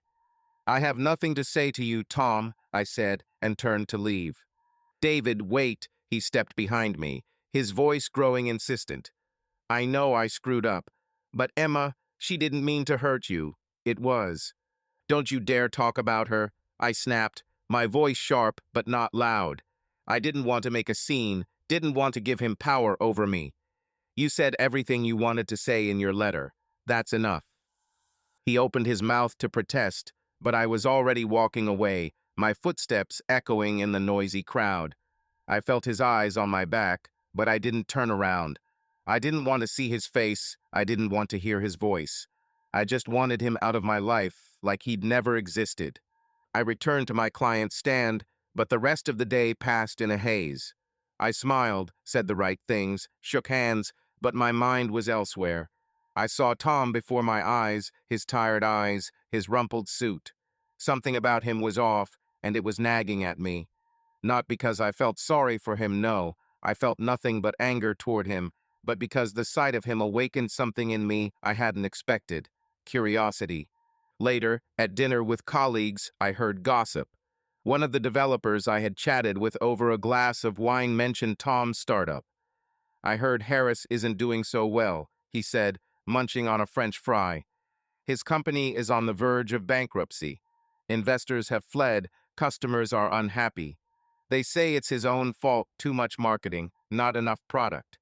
"I have nothing to say to you, Tom," I said, and turned to leave. "David, wait," he stepped behind me, his voice growing insistent. "I know I screwed up, but Emma, she didn't mean to hurt you. It was. Don't you dare talk about her," I snapped, my voice sharp but not loud. I didn't want to make a scene, didn't want to give him power over me. "You said everything you wanted to say in your letter. That's enough." He opened his mouth to protest, but I was already walking away, my footsteps echoing in the noisy crowd. I felt his eyes on my back, but I didn't turn around. I didn't want to see his face, I didn't want to hear his voice. I just wanted him out of my life, like he'd never existed. I returned to my client's stand, but the rest of the day passed in a haze. I smiled, said the right things, shook hands, but my mind was elsewhere. I saw Tom before my eyes, his tired eyes, his rumpled suit. Something about him was off, and it was nagging at me. Not because I felt sorry for him, no. I felt nothing but anger toward him, but because the sight of him awakened something in me I hadn't expected. Curiosity. Later, at dinner with colleagues, I heard gossip. One of the developers I had chatted with over a glass of wine mentioned Tom's startup. "I heard Harris isn't doing so well," he said, munching on a French fry. "His company is on the verge of bankruptcy. Investors have fled, customers are unhappy. They say it's his own fault, too much marketing, not enough product."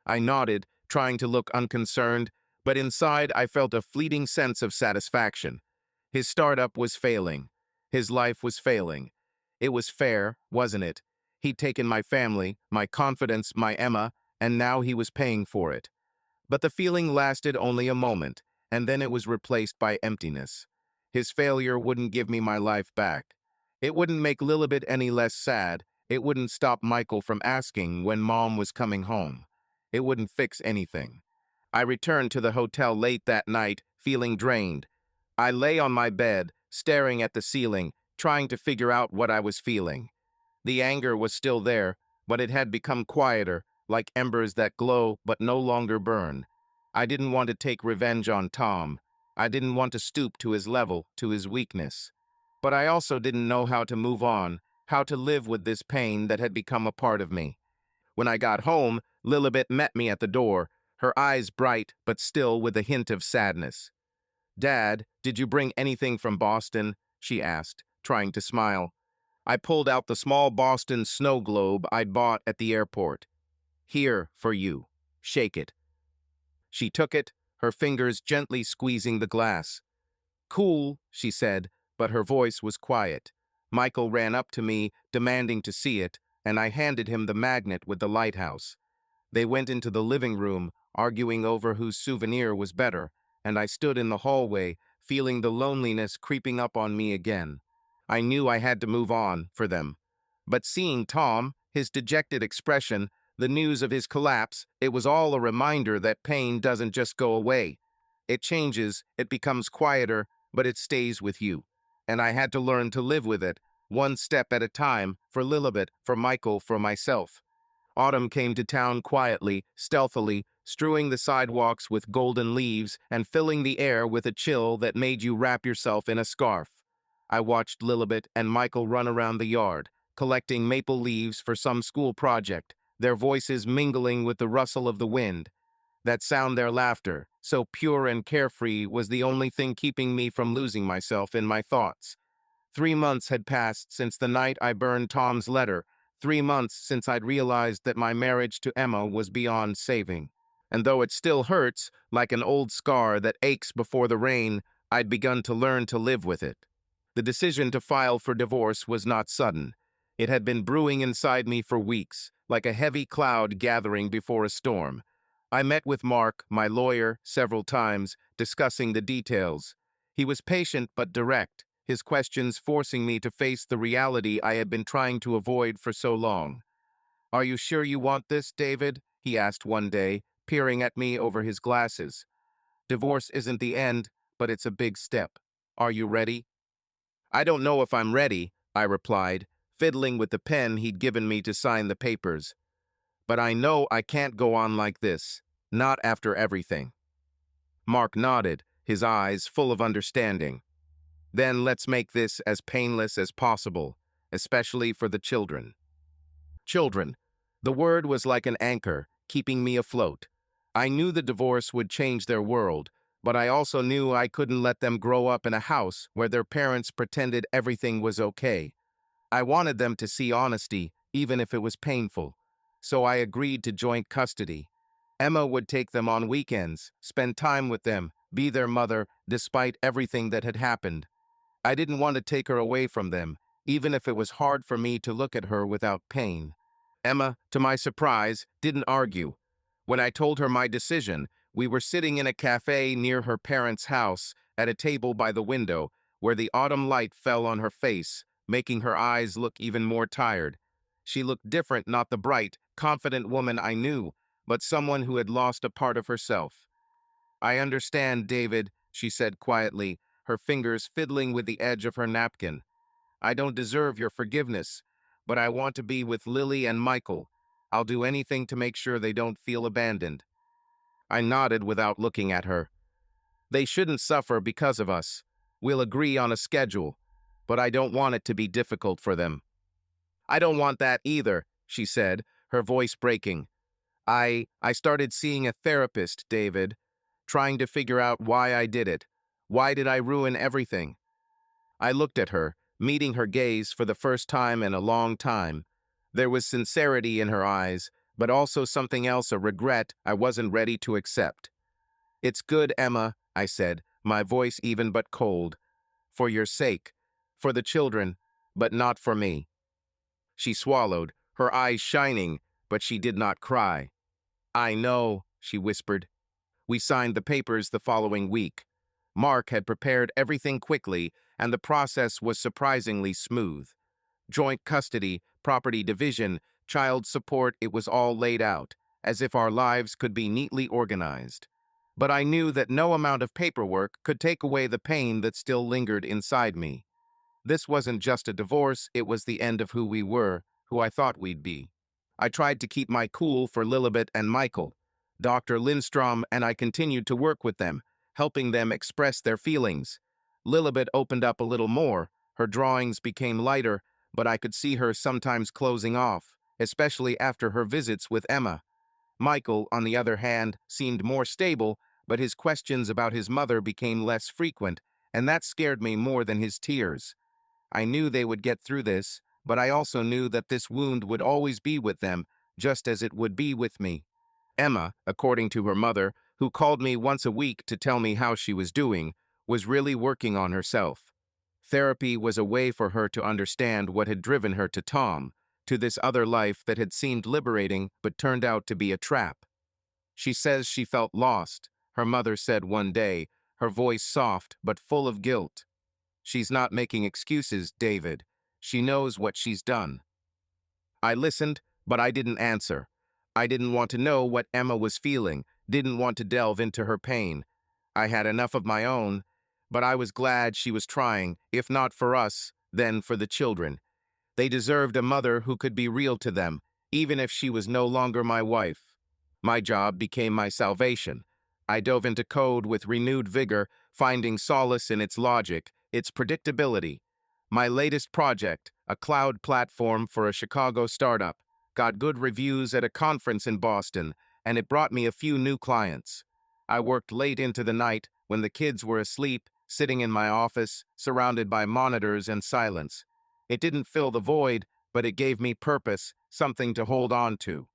I nodded, trying to look unconcerned, but inside I felt a fleeting sense of satisfaction. His startup was failing. His life was failing. It was fair, wasn't it? He'd taken my family, my confidence, my Emma, and now he was paying for it. But the feeling lasted only a moment, and then it was replaced by emptiness. His failure wouldn't give me my life back. It wouldn't make Lilibet any less sad. It wouldn't stop Michael from asking when Mom was coming home. It wouldn't fix anything. I returned to the hotel late that night, feeling drained. I lay on my bed, staring at the ceiling, trying to figure out what I was feeling. The anger was still there, but it had become quieter, like embers that glow but no longer burn. I didn't want to take revenge on Tom. I didn't want to stoop to his level, to his weakness. But I also didn't know how to move on, how to live with this pain that had become a part of me. When I got home, Lilibet met me at the door, her eyes bright but still with a hint of sadness. "Dad, did you bring anything from Boston?" she asked, trying to smile. I pulled out the small Boston snow globe I'd bought at the airport. "Here, for you. Shake it." She took it, her fingers gently squeezing the glass. "Cool," she said, but her voice was quiet. Michael ran up to me, demanding to see it, and I handed him the magnet with the lighthouse. They went into the living room, arguing over whose souvenir was better, and I stood in the hallway, feeling the loneliness creeping up on me again. I knew I had to move on for them. But seeing Tom, his dejected expression, the news of his collapse, it was all a reminder that pain doesn't just go away. It changes, it becomes quieter, but it stays with you. And I had to learn to live with it, one step at a time, for Lilibet, for Michael, for myself. Autumn came to town quietly, stealthily, strewing the sidewalks with golden leaves and filling the air with a chill that made you wrap yourself in a scarf. I watched Lilibet and Michael run around the yard, collecting maple leaves for some school project, their voices mingling with the rustle of the wind. That sound, their laughter, so pure and carefree, was the only thing keeping me from losing myself in my thoughts. 3 months had passed since the night I burned Tom's letter, 3 months since I'd realized that my marriage to Emma was beyond saving. And though it still hurts, like an old scar that aches before the rain, I'd begun to learn to live with it. The decision to file for divorce was not sudden. It had been brewing inside me for weeks, like a heavy cloud gathering before a storm. I met with Mark, my lawyer, several times, discussing the details. He was patient but direct, his questions forcing me to face the reality I had been trying to avoid for so long. "Are you sure you want this, David?" he asked one day, peering at me over his glasses. "Divorce isn't the end, but it's a big step. Are you ready?" "I don't know if I'm ready," I replied, fiddling with the pen he'd given me to sign the papers. "But I know I can't go on like this, not after everything." Mark nodded, his eyes full of understanding. "Then let's make this as painless as possible, especially for the children." Children. The word was like an anchor, keeping me afloat. I knew the divorce would change their world, but I also knew I couldn't let them grow up in a house where their parents pretended everything was okay. I wanted them to see honesty, even if it was painful. So I agreed to joint custody. Emma would take them on weekends, spend time with them, be their mother, despite everything that had happened. I didn't want to take her away from them, even if it was hard for me to look at her without pain. Emma, to my surprise, didn't argue. When I told her my decision, we were sitting in a cafe near her parents' house, at a table by the window, where the autumn light fell on her face, making her eyes look even more tired. She looked different, not the bright, confident woman I knew, but someone who had lost a part of herself. "I understand, David," she said quietly, her fingers fiddling with the edge of her napkin. "I don't deserve your forgiveness, but I want to be with Lily and Michael. I'll do anything to make sure they don't feel abandoned." I nodded without looking at her. "They shouldn't suffer because of us. We'll agree on a schedule, but I don't want it to be difficult for them." "I don't want that either," she said, her voice breaking. I started seeing a therapist, David, trying to figure out why I did it. Why did I ruin everything?" I looked at her, meeting her gaze for the first time in a long time. There was sincerity in her eyes, but also something else, a regret I wasn't ready to accept. "It's good, Emma," I said, my voice even but cold. "For your sake. For the children, but not for me." She swallowed, her eyes shining, but she did not cry. "I know," she whispered. We signed the papers the following week. Mark had prepared everything quickly, and the process was surprisingly smooth. Joint custody, property division, child support, it was all laid out, as if our lives could be neatly organized. But I knew that no amount of paperwork could take away the pain that still lingered inside me. This wasn't just a divorce, it was the end of who we were, who I thought we'd be. I tried to keep my cool for Lilibet and Michael. Dr. Lindstrom and I continued to work with them, helping them express their feelings. Lilibet opened up a little more, her drawings became lighter, but I could see her sometimes closing off, especially after her visits with Emma. Michael, on the other hand, seemed more stable, but his questions about his mother became less frequent, and that scared me more than his tears. I knew they would get through this, but I also knew that this wound would always be with them, just as it would be with me. Emma, according to her mother, who called me once a week to tell me how she was doing, was really working on herself. Therapy was a way for her to understand what had driven her to Tom, to this other life that had seemed liberating but turned out to be a trap. She says she felt lost, her mother said one day, her voice soft but full of guilt. She's not making excuses, David. She knows what she's done. I listened, but I didn't answer. I didn't want to know what Emma was feeling, didn't want to delve into her pain. I had enough of my own, but I was glad she was trying, if not for us, then for the children. They deserved a mother who could be real to them, even if she was no longer my wife. My job became my salvation. I dove into code with renewed vigor, finding solace in its logic, its predictability. My latest project, a cloud platform for a Chicago startup, got good reviews at a conference in Boston, and it brought me a few new clients. I worked late into the night when the kids were asleep, sitting in my office, surrounded by monitors and silence. It didn't fill the void, but it gave me purpose, something to hold on to.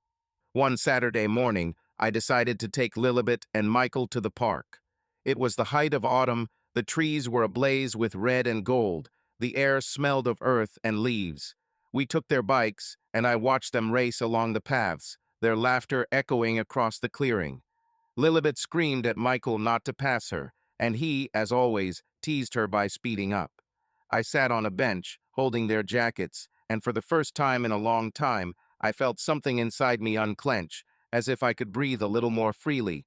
One Saturday morning, I decided to take Lilibet and Michael to the park. It was the height of autumn, the trees were ablaze with red and gold, the air smelled of earth and leaves. We took their bikes, and I watched them race along the paths, their laughter echoing across the clearing. Lilibet screamed at Michael not to pass her, and he, as always, teased her by speeding up. I sat on a bench, holding their jackets, and for the first time in a long time, I felt something inside me unclench, as if I could breathe a little more freely.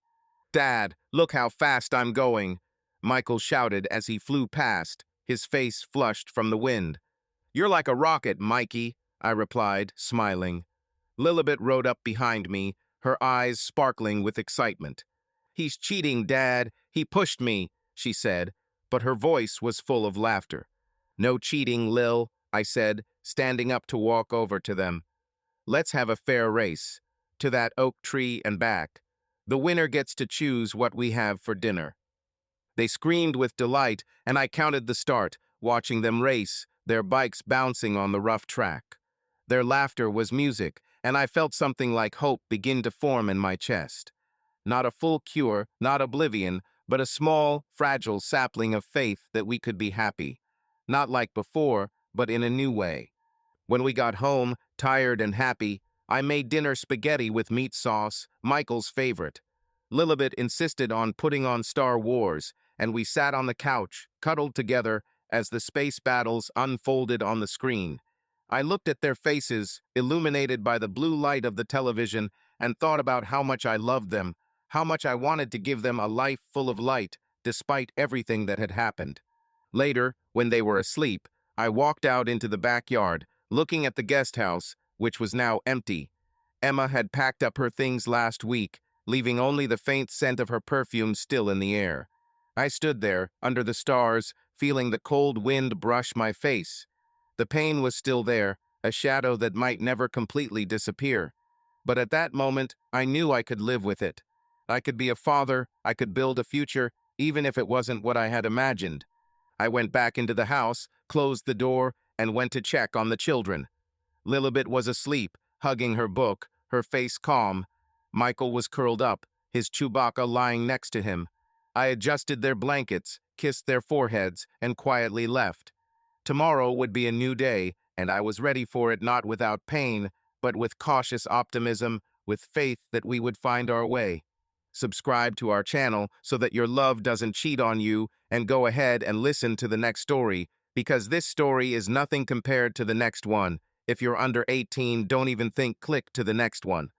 "Dad, look how fast I'm going," Michael shouted as he flew past, his face flushed from the wind. "You're like a rocket, Mikey," I replied, smiling. Lilibet rode up behind me, her eyes sparkling with excitement. "He's cheating, Dad. He pushed me," she said, but her voice was full of laughter. "No cheating, Lil," I said, standing up to walk over to them. "Let's have a fair race. To that oak tree and back. The winner gets to choose what we have for dinner." They screamed with delight, and I counted the start, watching them race, their bikes bouncing on the rough track. Their laughter was music, and I felt something like hope begin to form in my chest. Not a full cure, not oblivion, but a small, fragile sapling of faith that we could be happy. Not like before, but in a new way. When we got home, tired and happy, I made dinner spaghetti with meat sauce, Michael's favorite. Lilibet insisted on putting on Star Wars, and we sat on the couch, cuddled together, as the space battles unfolded on the screen. I looked at their faces, illuminated by the blue light of the television, and thought about how much I loved them, how much I wanted to give them a life full of light, despite everything that had happened. Later, when they were asleep, I walked out into the backyard, looking at the guest house, which was now empty. Emma had packed up her things last week, leaving only the faint scent of her perfume still in the air. I stood there, under the stars, feeling the cold wind brush my face. The pain was still there, a shadow that might never completely disappear. But at that moment, I knew I could live with it. I could be a father, I could build a future, even if it wasn't what I had imagined. I went back into the house, closed the door, and went to check on the children. Lilibet was asleep, hugging her book, her face calm. Michael was curled up, his Chewbacca lying next to him. I adjusted their blankets, kissed their foreheads, and quietly left. Tomorrow would be a new day, and I was ready for it not without pain, but with cautious optimism, with faith that we would find our way. Subscribe to our channel so that your love doesn't cheat on you, and go ahead and listen to the next story, because this story is nothing compared to the next one. If you're under 18, don't even think click to the next one.